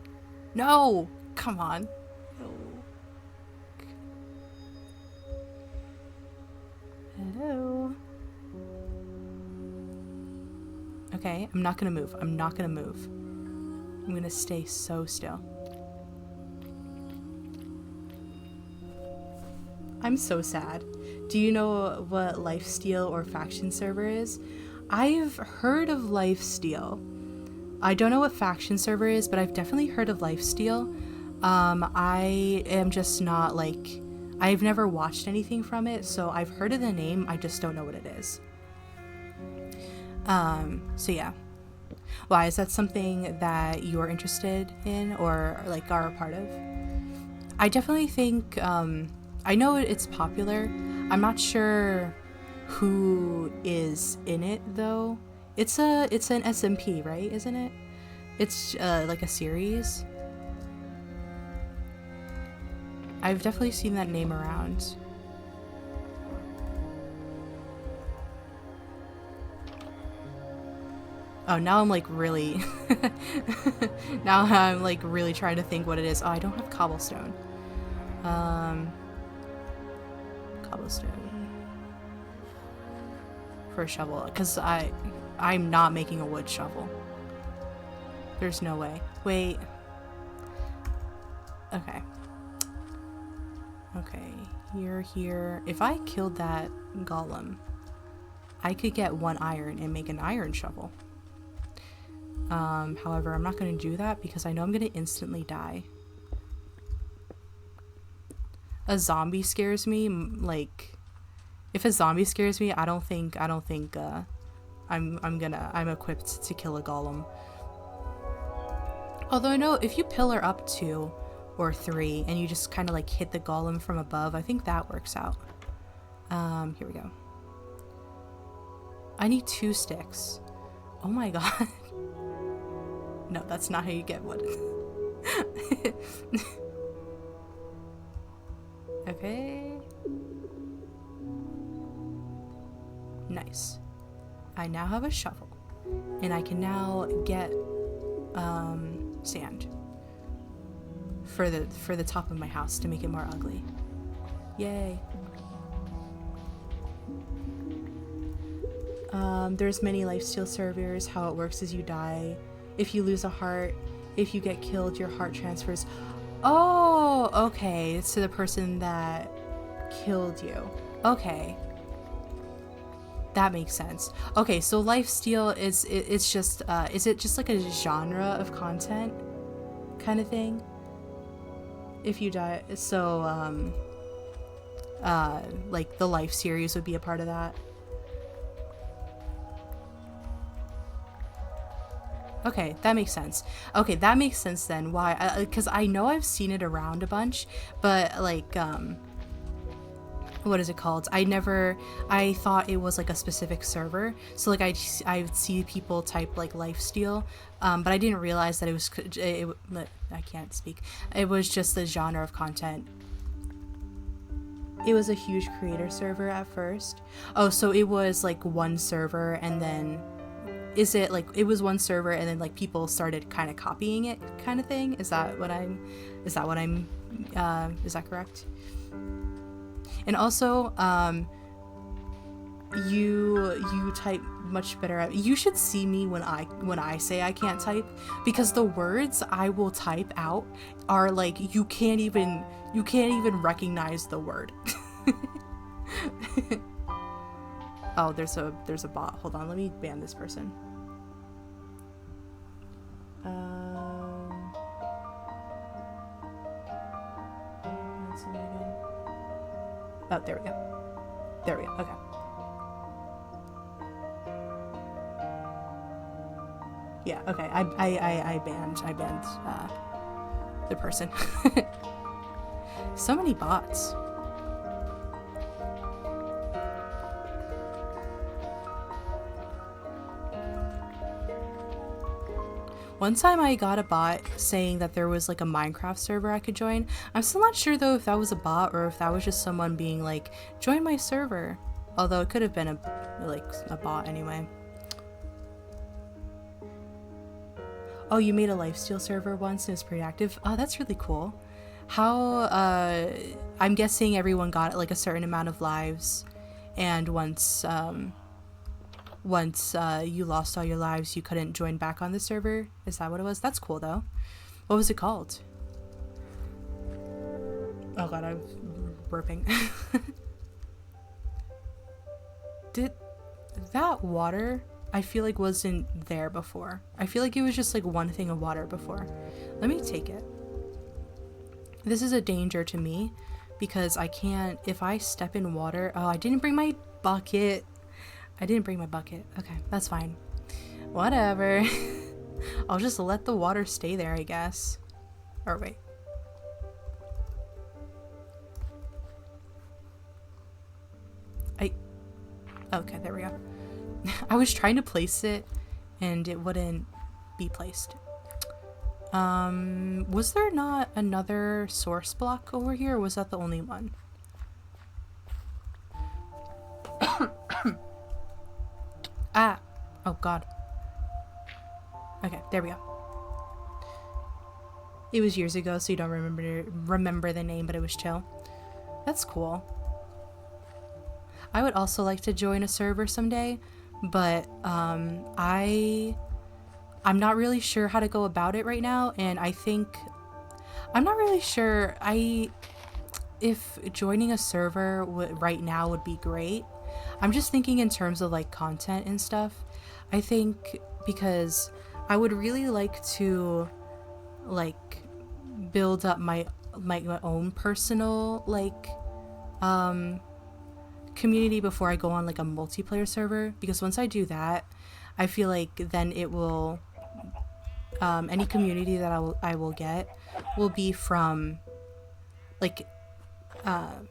No! Come on. No. Hello. Okay, I'm not gonna move. I'm gonna stay so still. I'm so sad. Do you know what Lifesteal or Faction server is? I've heard of Lifesteal. I don't know what faction server is, but I've definitely heard of Lifesteal. I am just not like, I've never watched anything from it, so I've heard of the name, I just don't know what it is. So yeah. Why, is that something that you're interested in or like are a part of? I definitely think, I know it's popular. I'm not sure who is in it though. It's an SMP, right? Isn't it? It's like a series. I've definitely seen that name around. Oh, now I'm like really now I'm like really trying to think what it is. Oh, I don't have cobblestone. Cobblestone for a shovel, because I'm not making a wood shovel. There's no way. Wait. Okay. Okay, you're here. If I killed that golem, I could get 1 iron and make an iron shovel. However, I'm not going to do that because I know I'm going to instantly die. A zombie scares me. Like, if a zombie scares me, I don't think I'm equipped to kill a golem. Although I know if you pillar up 2 or 3 and you just kind of like hit the golem from above, I think that works out. Here we go. I need 2 sticks. Oh my god. No, that's not how you get wood. Okay. Nice. I now have a shovel. And I can now get sand for the top of my house to make it more ugly. Yay. There's many lifesteal servers. How it works is you die. If you lose a heart, if you get killed, your heart transfers. Oh, okay. It's to the person that killed you. Okay. That makes sense. Okay, so lifesteal it's just is it just like a genre of content kind of thing? If you die, so like the life series would be a part of that. Okay, that makes sense. Okay, that makes sense then. Why? Because I know I've seen it around a bunch, but like, what is it called? I thought it was like a specific server. So like I would see people type like lifesteal, but I didn't realize that I can't speak. It was just the genre of content. It was a huge creator server at first. Oh, so it was like one server and then is it like it was one server and then like people started kind of copying it kind of thing? Is that correct? And also you type much better. You should see me when I say I can't type, because the words I will type out are like you can't even recognize the word. Oh, there's a bot. Hold on, let me ban this person. That's it again. Oh, there we go. There we go. Okay. Yeah. Okay. I banned the person. So many bots. One time I got a bot saying that there was like a Minecraft server I could join. I'm still not sure though if that was a bot or if that was just someone being like, join my server. Although it could have been a bot anyway. Oh, you made a lifesteal server once and it's pretty active? Oh, that's really cool. How, I'm guessing everyone got like a certain amount of lives, and once you lost all your lives, you couldn't join back on the server. Is that what it was? That's cool though. What was it called? Oh god, I'm burping. Did that water I feel like wasn't there before. I feel like it was just like one thing of water before. Let me take it. This is a danger to me because I can't, if I step in water. Oh, I didn't bring my bucket. Okay, that's fine. Whatever. I'll just let the water stay there, I guess. Or wait. Okay, there we go. I was trying to place it and it wouldn't be placed. Was there not another source block over here, or was that the only one? Ah! Oh god. Okay, there we go. It was years ago, so you don't remember the name, but it was chill. That's cool. I would also like to join a server someday, but I'm not really sure how to go about it right now, and I'm not really sure if joining a server right now would be great. I'm just thinking in terms of like content and stuff. I think because I would really like to like build up my own personal like community before I go on like a multiplayer server, because once I do that, I feel like then it will any community that I will get will be from like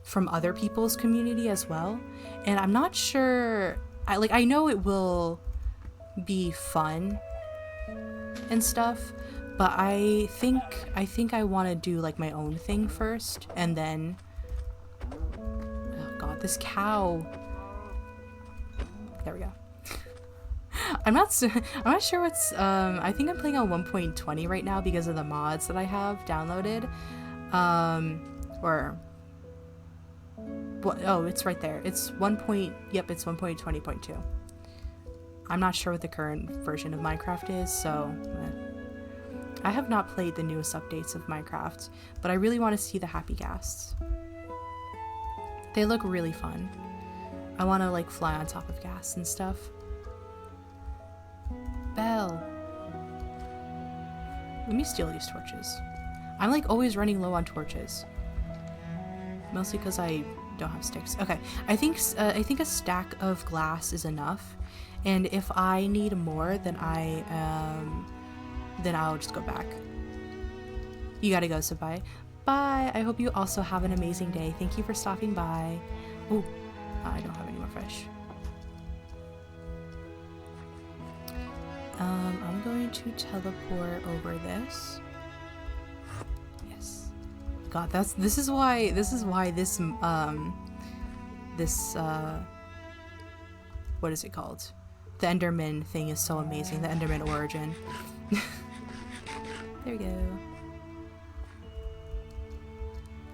from other people's community as well. And I'm not sure, I know it will be fun and stuff, but I think I want to do like my own thing first, and then oh god, this cow. There we go. I'm not sure what's I think I'm playing on 1.20 right now because of the mods that I have downloaded. Or what? Oh, it's right there. It's yep, it's 1.20.2. I'm not sure what the current version of Minecraft is, so I have not played the newest updates of Minecraft, but I really want to see the happy ghasts. They look really fun. I want to like fly on top of ghasts and stuff. Belle. Let me steal these torches. I'm like always running low on torches. Mostly because I don't have sticks. Okay, I think a stack of glass is enough, and if I need more, then I'll just go back. You gotta go, Sabai. Bye. I hope you also have an amazing day. Thank you for stopping by. Oh, I don't have any more fish. I'm going to teleport over this. Yes. God, this is why this what is it called? The Enderman thing is so amazing. The Enderman origin. There we go.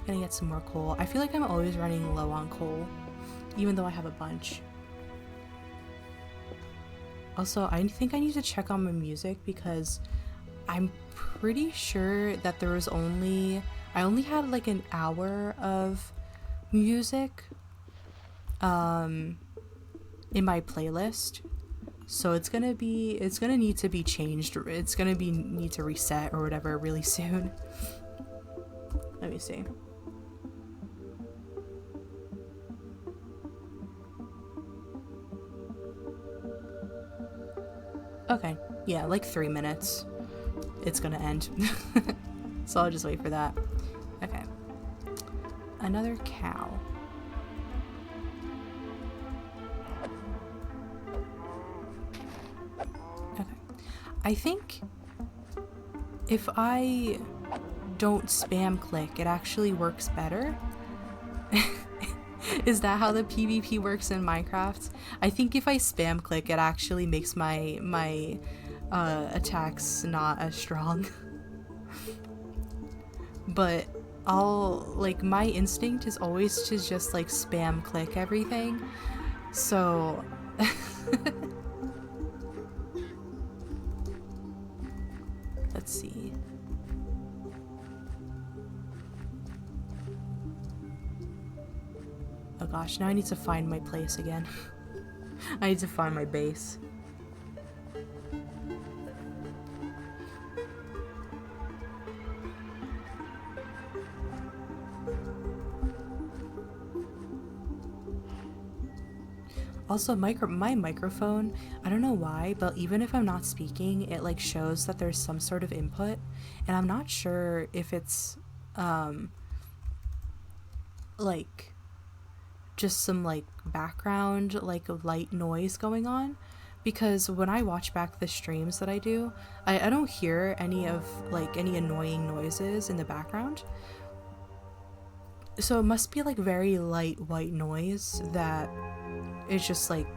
Gonna get some more coal. I feel like I'm always running low on coal, even though I have a bunch. Also, I think I need to check on my music because I'm pretty sure that there was I only had like an hour of music in my playlist. So it's gonna need to be changed. It's gonna need to reset or whatever really soon. Let me see. Okay, yeah, like 3 minutes. It's gonna end. So I'll just wait for that. Okay. Another cow. Okay. I think if I don't spam click, it actually works better. Is that how the PvP works in Minecraft? I think if I spam click, it actually makes my attacks not as strong. But my instinct is always to just like spam click everything. So let's see. Oh gosh, now I need to find my place again. I need to find my base. Also, my microphone, I don't know why, but even if I'm not speaking, it like shows that there's some sort of input, and I'm not sure if it's like just some like background like light noise going on, because when I watch back the streams that I do, I don't hear any of like any annoying noises in the background. So it must be like very light white noise that it's just like,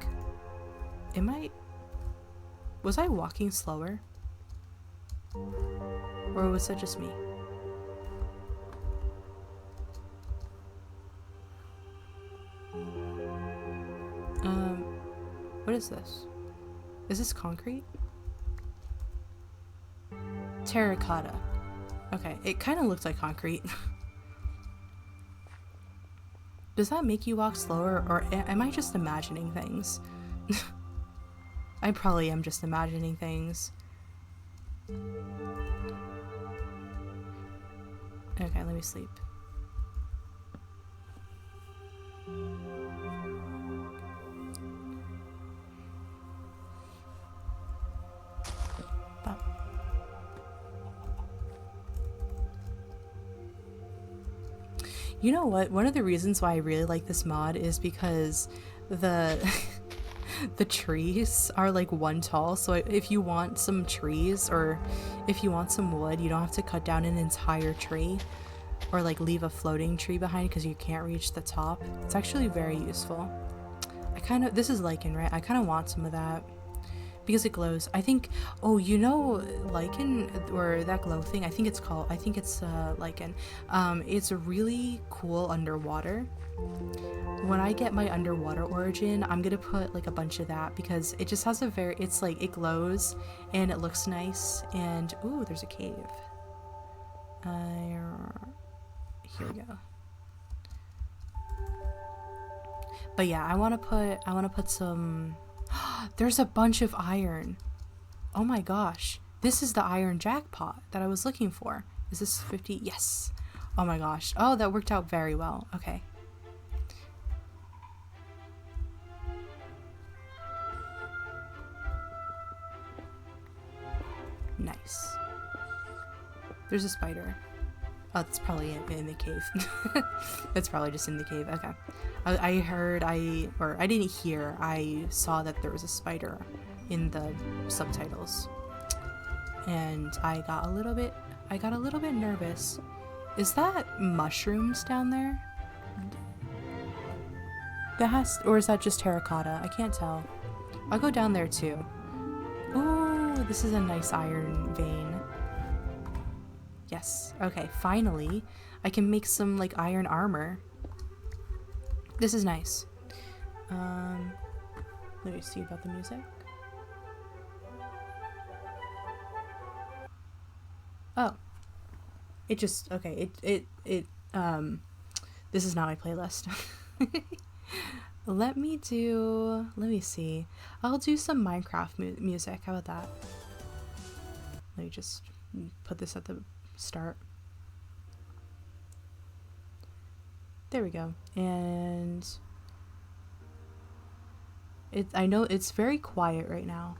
was I walking slower? Or was that just me? What is this? Is this concrete? Terracotta. Okay, it kind of looked like concrete. Does that make you walk slower, or am I just imagining things? I probably am just imagining things. Okay, let me sleep. You know what? One of the reasons why I really like this mod is because the the trees are like one tall, so if you want some trees or if you want some wood, you don't have to cut down an entire tree or like leave a floating tree behind because you can't reach the top. It's actually very useful. This is lichen, right? I kind of want some of that because it glows. I think, oh, you know, lichen, or that glow thing, I think it's lichen. It's really cool underwater. When I get my underwater origin, I'm gonna put like a bunch of that because it just has it's like, it glows and it looks nice. And ooh, there's a cave. Here we go. But yeah, I want to put some. There's a bunch of iron. Oh my gosh, this is the iron jackpot that I was looking for. Is this 50? Yes. Oh my gosh. Oh, that worked out very well. Okay. Nice. There's a spider. Oh, that's probably in the cave. That's probably just in the cave. Okay. I didn't hear, I saw that there was a spider in the subtitles. And I got a little bit nervous. Is that mushrooms down there? Or is that just terracotta? I can't tell. I'll go down there too. Ooh, this is a nice iron vein. Yes. Okay, finally, I can make some like iron armor. This is nice. Let me see about the music. Oh. It just, okay, this is not my playlist. Let me see. I'll do some Minecraft music. How about that? Let me just put this at the start. There we go. And I know it's very quiet right now.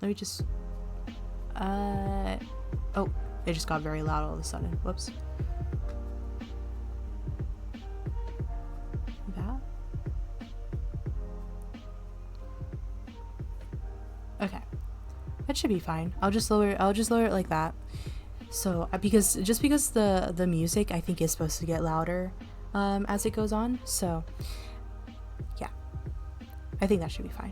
Let me just oh, it just got very loud all of a sudden. Whoops. That? Okay. That should be fine. I'll just lower it like that. So because the music I think is supposed to get louder as it goes on. So yeah. I think that should be fine.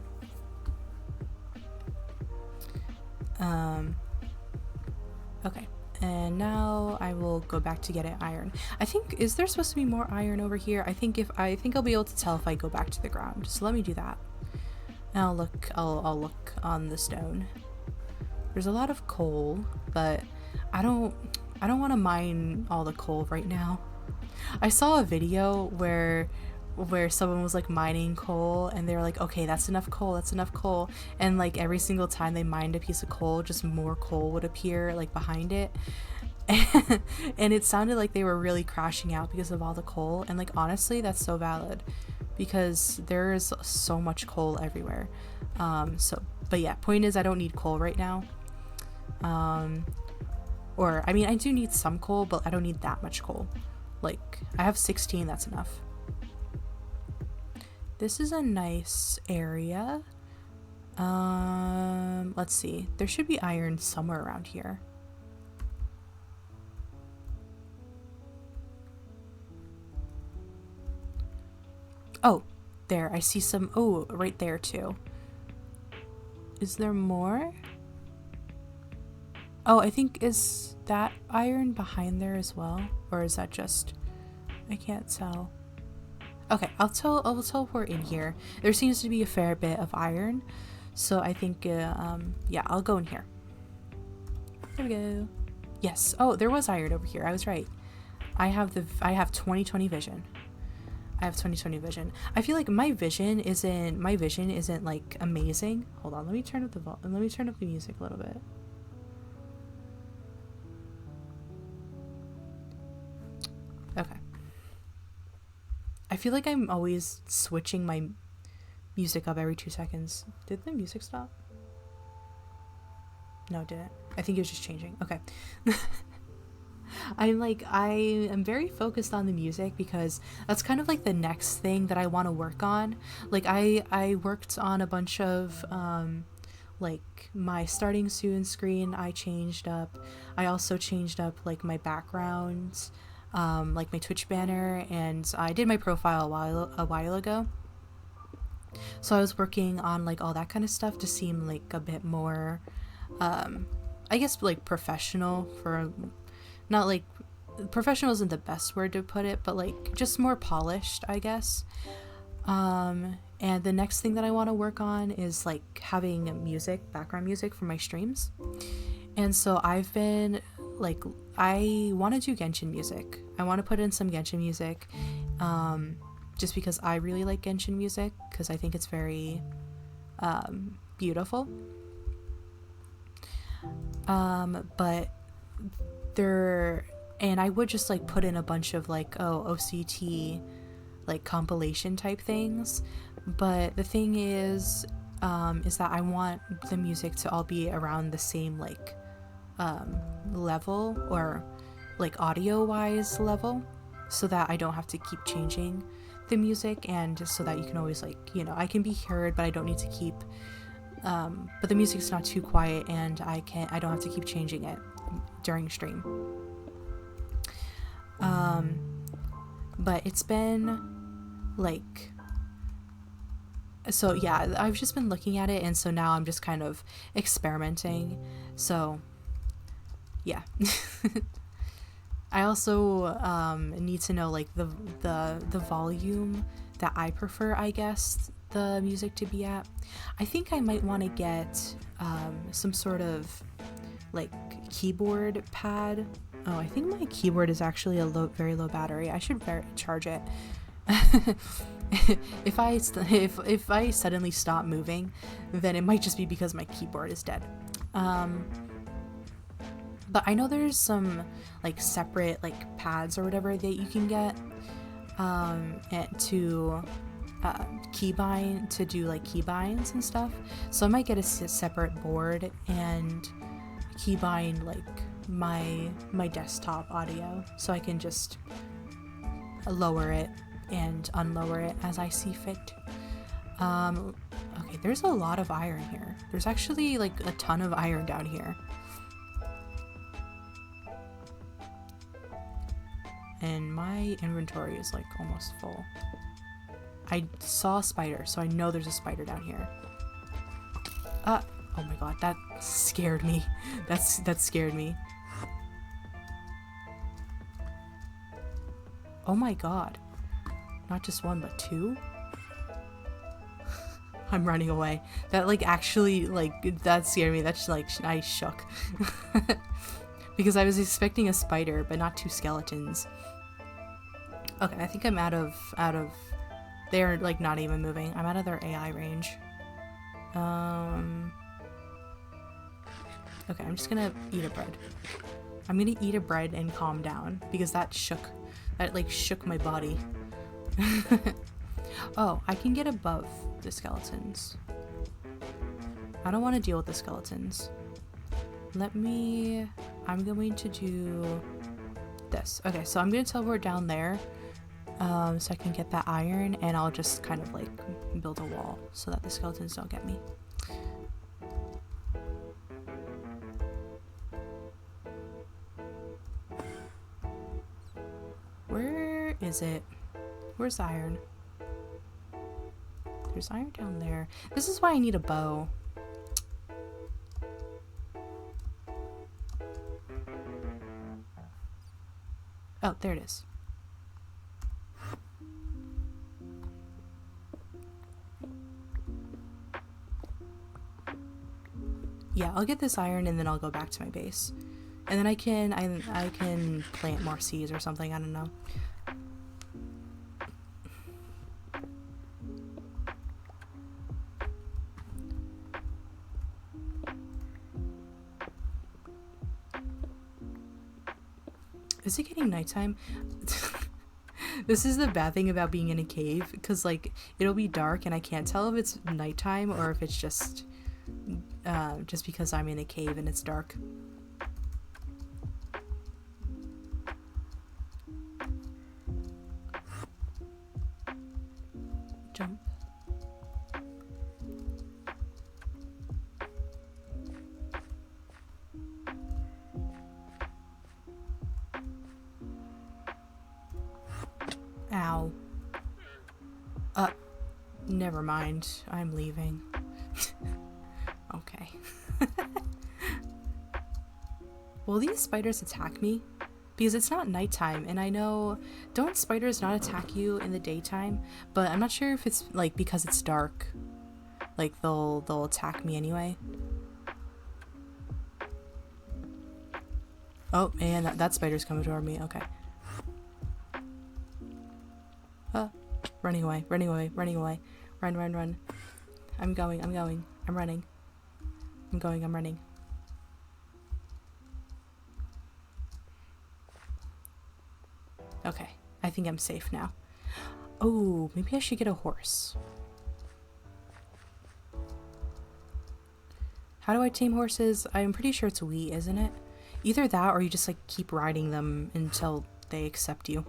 Okay, and now I will go back to get an iron. I think, is there supposed to be more iron over here? I think I'll be able to tell if I go back to the ground. So let me do that. And I'll look on the stone. There's a lot of coal, but I don't want to mine all the coal right now. I saw a video where someone was like mining coal and they were like, okay, that's enough coal, and like every single time they mined a piece of coal, just more coal would appear like behind it. And it sounded like they were really crashing out because of all the coal. And like honestly, that's so valid because there is so much coal everywhere. But yeah, point is I don't need coal right now. Or I mean, I do need some coal, but I don't need that much coal. Like I have 16, that's enough. This is a nice area. Let's see. There should be iron somewhere around here. Oh, there. I see some. Oh, right there too. Is there more? Oh, I think is that iron behind there as well? Or is that just... I can't tell. Okay, I'll teleport in here. There seems to be a fair bit of iron. So I think, yeah, I'll go in here. There we go. Yes. Oh, there was iron over here. I was right. I have 20/20 vision. I have 20/20 vision. I feel like my vision isn't like amazing. Hold on, let me turn up the music a little bit. Okay. I feel like I'm always switching my music up every 2 seconds. Did the music stop? No, it didn't. I think it was just changing. Okay. I am very focused on the music because that's kind of like the next thing that I want to work on. Like I worked on a bunch of like my starting soon screen I changed up. I also changed up like my backgrounds, like my Twitch banner, and I did my profile a while ago. So I was working on like all that kind of stuff to seem like a bit more I guess like professional, for not like professional isn't the best word to put it, but like just more polished, I guess. And the next thing that I want to work on is like having music, background music for my streams. And so I've been like, I want to do Genshin music. I want to put in some Genshin music, just because I really like Genshin music, because I think it's very beautiful. But and I would just like put in a bunch of like OCT like compilation type things, but the thing is that I want the music to all be around the same like level, or like audio wise level, so that I don't have to keep changing the music, and just so that you can always like, you know, I can be heard, but I don't need to keep but the music's not too quiet, and I don't have to keep changing it during stream. But it's been like, so yeah, I've just been looking at it, and so now I'm just kind of experimenting. So yeah. I also need to know like the volume that I prefer, I guess, the music to be at. I think I might want to get some sort of like keyboard pad. Oh, I think my keyboard is actually a very low battery. I should charge it. If I suddenly stop moving, then it might just be because my keyboard is dead. But I know there's some like separate like pads or whatever that you can get to keybind, to do like keybinds and stuff. So I might get a separate board and keybind like my desktop audio, so I can just lower it and unlower it as I see fit. Okay, there's a lot of iron here. There's actually like a ton of iron down here. And my inventory is like almost full. I saw a spider, so I know there's a spider down here. Oh my god, that scared me. That scared me. Oh my god. Not just one, but two? I'm running away. That like actually like, that scared me. That's like, I shook. Because I was expecting a spider, but not two skeletons. Okay, I think I'm out of they're like not even moving. I'm out of their AI range. Okay, I'm just gonna eat a bread. I'm gonna eat a bread and calm down because that like shook my body. Oh, I can get above the skeletons. I don't want to deal with the skeletons. I'm going to do this. Okay, so I'm gonna teleport down there so I can get that iron, and I'll just kind of like build a wall so that the skeletons don't get me. Where is it? Where's the iron? There's iron down there. This is why I need a bow. Oh, there it is. Yeah, I'll get this iron and then I'll go back to my base. And then I can plant more seeds or something, I don't know. Is it getting nighttime? This is the bad thing about being in a cave, because like it'll be dark and I can't tell if it's nighttime or if it's just because I'm in a cave and it's dark. Jump. Ow. Never mind. I'm leaving. Okay. Will these spiders attack me? Because it's not nighttime, and I know, don't spiders not attack you in the daytime? But I'm not sure if it's like because it's dark. Like they'll attack me anyway. Oh, and that spider's coming toward me. Okay. Running away, running away, running away. Run, run, run. I'm going, I'm going. I'm running. I'm going, I'm running. Okay, I think I'm safe now. Oh, maybe I should get a horse. How do I tame horses? I'm pretty sure it's wheat, isn't it? Either that or you just like keep riding them until they accept you.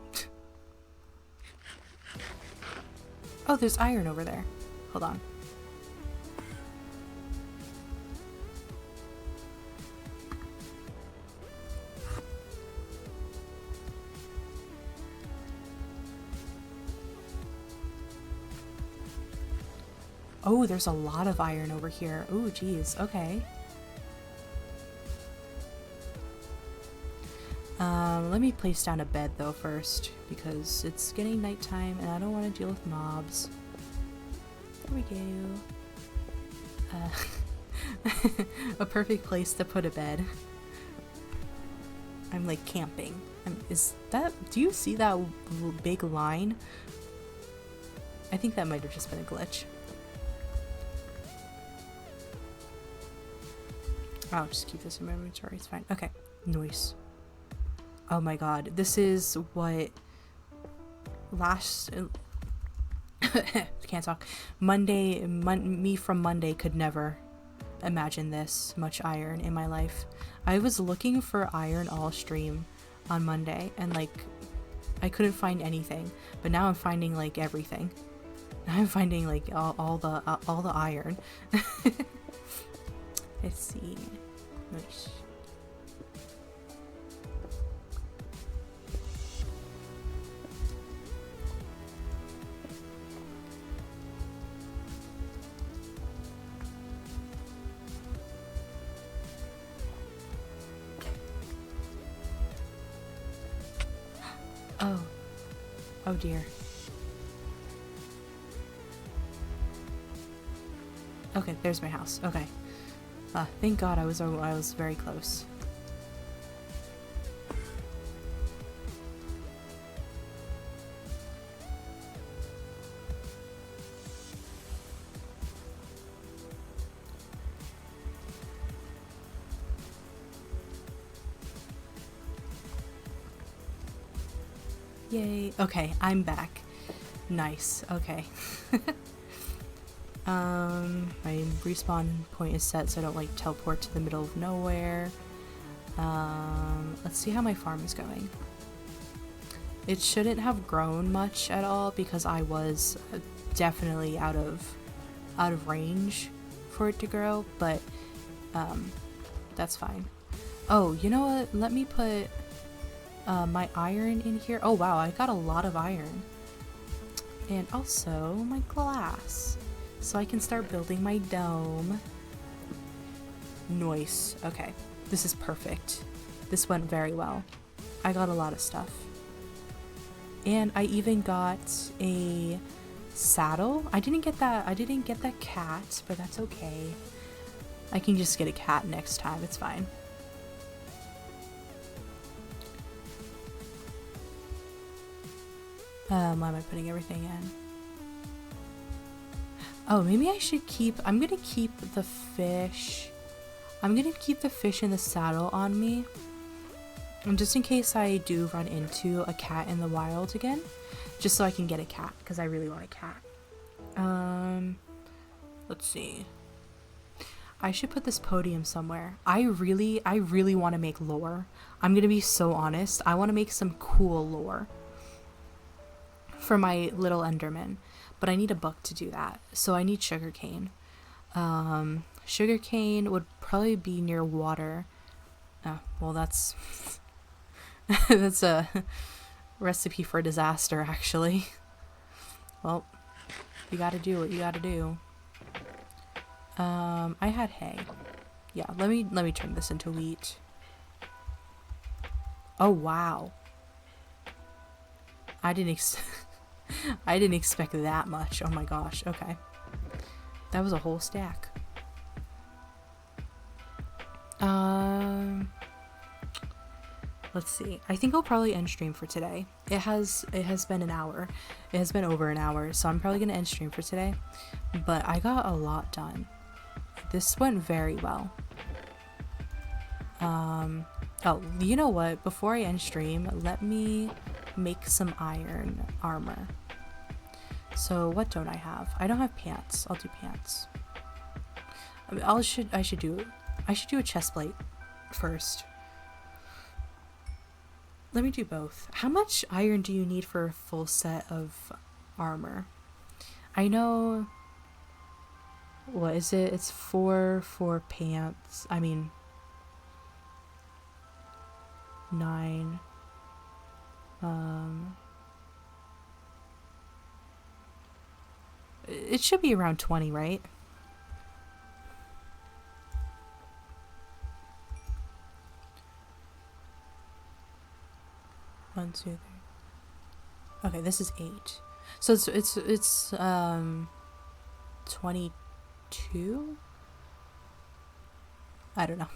Oh, there's iron over there. Hold on. Oh, there's a lot of iron over here. Oh, geez. Okay. Let me place down a bed though first, because it's getting nighttime and I don't want to deal with mobs. There we go. A perfect place to put a bed. I'm like camping. Do you see that big line? I think that might have just been a glitch. I'll just keep this in my inventory, it's fine. Okay, nice. Oh my god, this is what can't talk. Me from Monday could never imagine this much iron in my life. I was looking for iron all stream on Monday and like I couldn't find anything, but now I'm finding like everything. I'm finding like all the iron. Let's see. Nice. Oh dear. Okay, there's my house. Okay. Thank God I was very close. Yay. Okay, I'm back. Nice. Okay. My respawn point is set so I don't like teleport to the middle of nowhere. Let's see how my farm is going. It shouldn't have grown much at all because I was definitely out of range for it to grow, but that's fine. Oh, you know what? Let me put my iron in here. Oh wow, I got a lot of iron. And also my glass. So I can start building my dome. Nice. Okay, this is perfect. This went very well. I got a lot of stuff. And I even got a saddle. I didn't get that cat, but that's okay. I can just get a cat next time, it's fine. Why am I putting everything in? Oh, maybe I should I'm gonna keep the fish. I'm gonna keep the fish in the saddle on me. And just in case I do run into a cat in the wild again. Just so I can get a cat, because I really want a cat. Let's see. I should put this podium somewhere. I really want to make lore. I'm gonna be so honest. I want to make some cool lore for my little Enderman. But I need a book to do that. So I need sugarcane. Sugarcane would probably be near water. Oh, well that's... that's a recipe for disaster, actually. Well, you gotta do what you gotta do. I had hay. Yeah, let me turn this into wheat. Oh wow. I didn't expect that much. Oh my gosh. Okay. That was a whole stack. Let's see. I think I'll probably end stream for today. It has been an hour. It has been over an hour, so I'm probably gonna end stream for today. But I got a lot done. This went very well. Oh, you know what? Before I end stream, let me make some iron armor. So what don't I have? I don't have pants. I'll do pants. I should do a chest plate first. Let me do both. How much iron do you need for a full set of armor? I know... What is it? It's 4 for pants. I mean... 9. It should be around 20, right? One, two, three. Okay, this is 8. So it's 22? I don't know.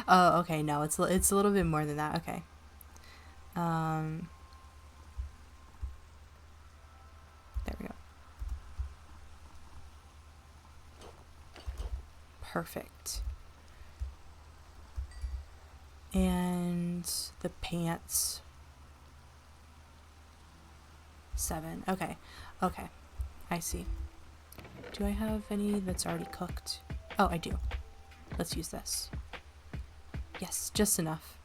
Oh, okay, no, it's a little bit more than that. Okay. There we go. Perfect. And the pants 7. Okay. Okay. I see. Do I have any that's already cooked? Oh, I do. Let's use this. Yes, just enough.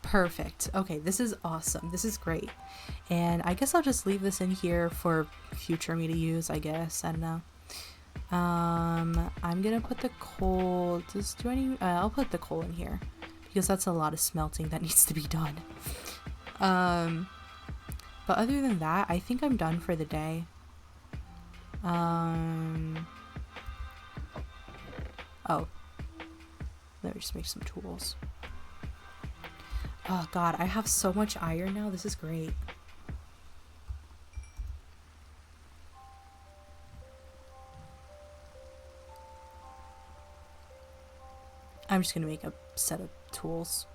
Perfect. Okay, this is awesome. This is great. And I guess I'll just leave this in here for future me to use, I guess. I don't know. I'm gonna put the coal. I'll put the coal in here because that's a lot of smelting that needs to be done. But other than that, I think I'm done for the day. Oh, let me just make some tools. Oh god, I have so much iron now. This is great. I'm just gonna make a set of tools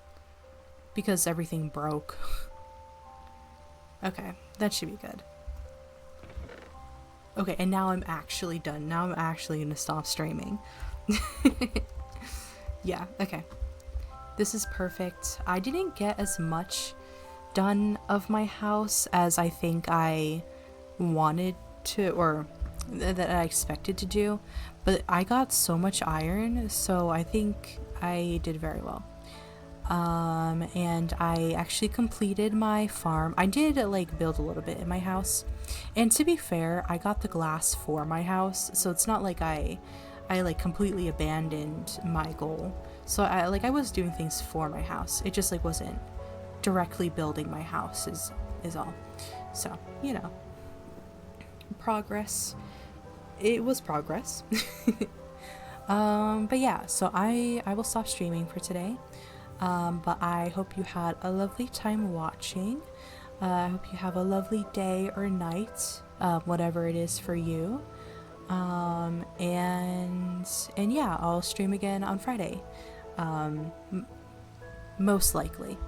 because everything broke. Okay, that should be good. Okay, and now I'm actually done. Now I'm actually gonna stop streaming. Yeah, okay. This is perfect. I didn't get as much done of my house as I think I wanted to, or that I expected to do, but I got so much iron, so I think I did very well. And I actually completed my farm. I did like build a little bit in my house, and to be fair, I got the glass for my house, so it's not like I like completely abandoned my goal. So I was doing things for my house. It just like wasn't directly building my house is all. So, you know, progress. It was progress. But yeah, so I will stop streaming for today. But I hope you had a lovely time watching. I hope you have a lovely day or night, whatever it is for you. And yeah, I'll stream again on Friday. Um, Most likely.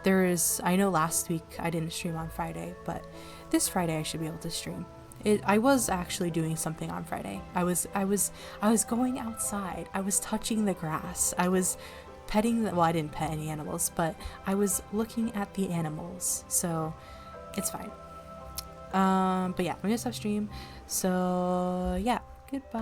I know last week I didn't stream on Friday, but this Friday I should be able to stream. I was actually doing something on Friday. I was going outside. I was touching the grass. I was petting well, I didn't pet any animals, but I was looking at the animals. So it's fine. But yeah, I'm gonna stop stream. So yeah, goodbye.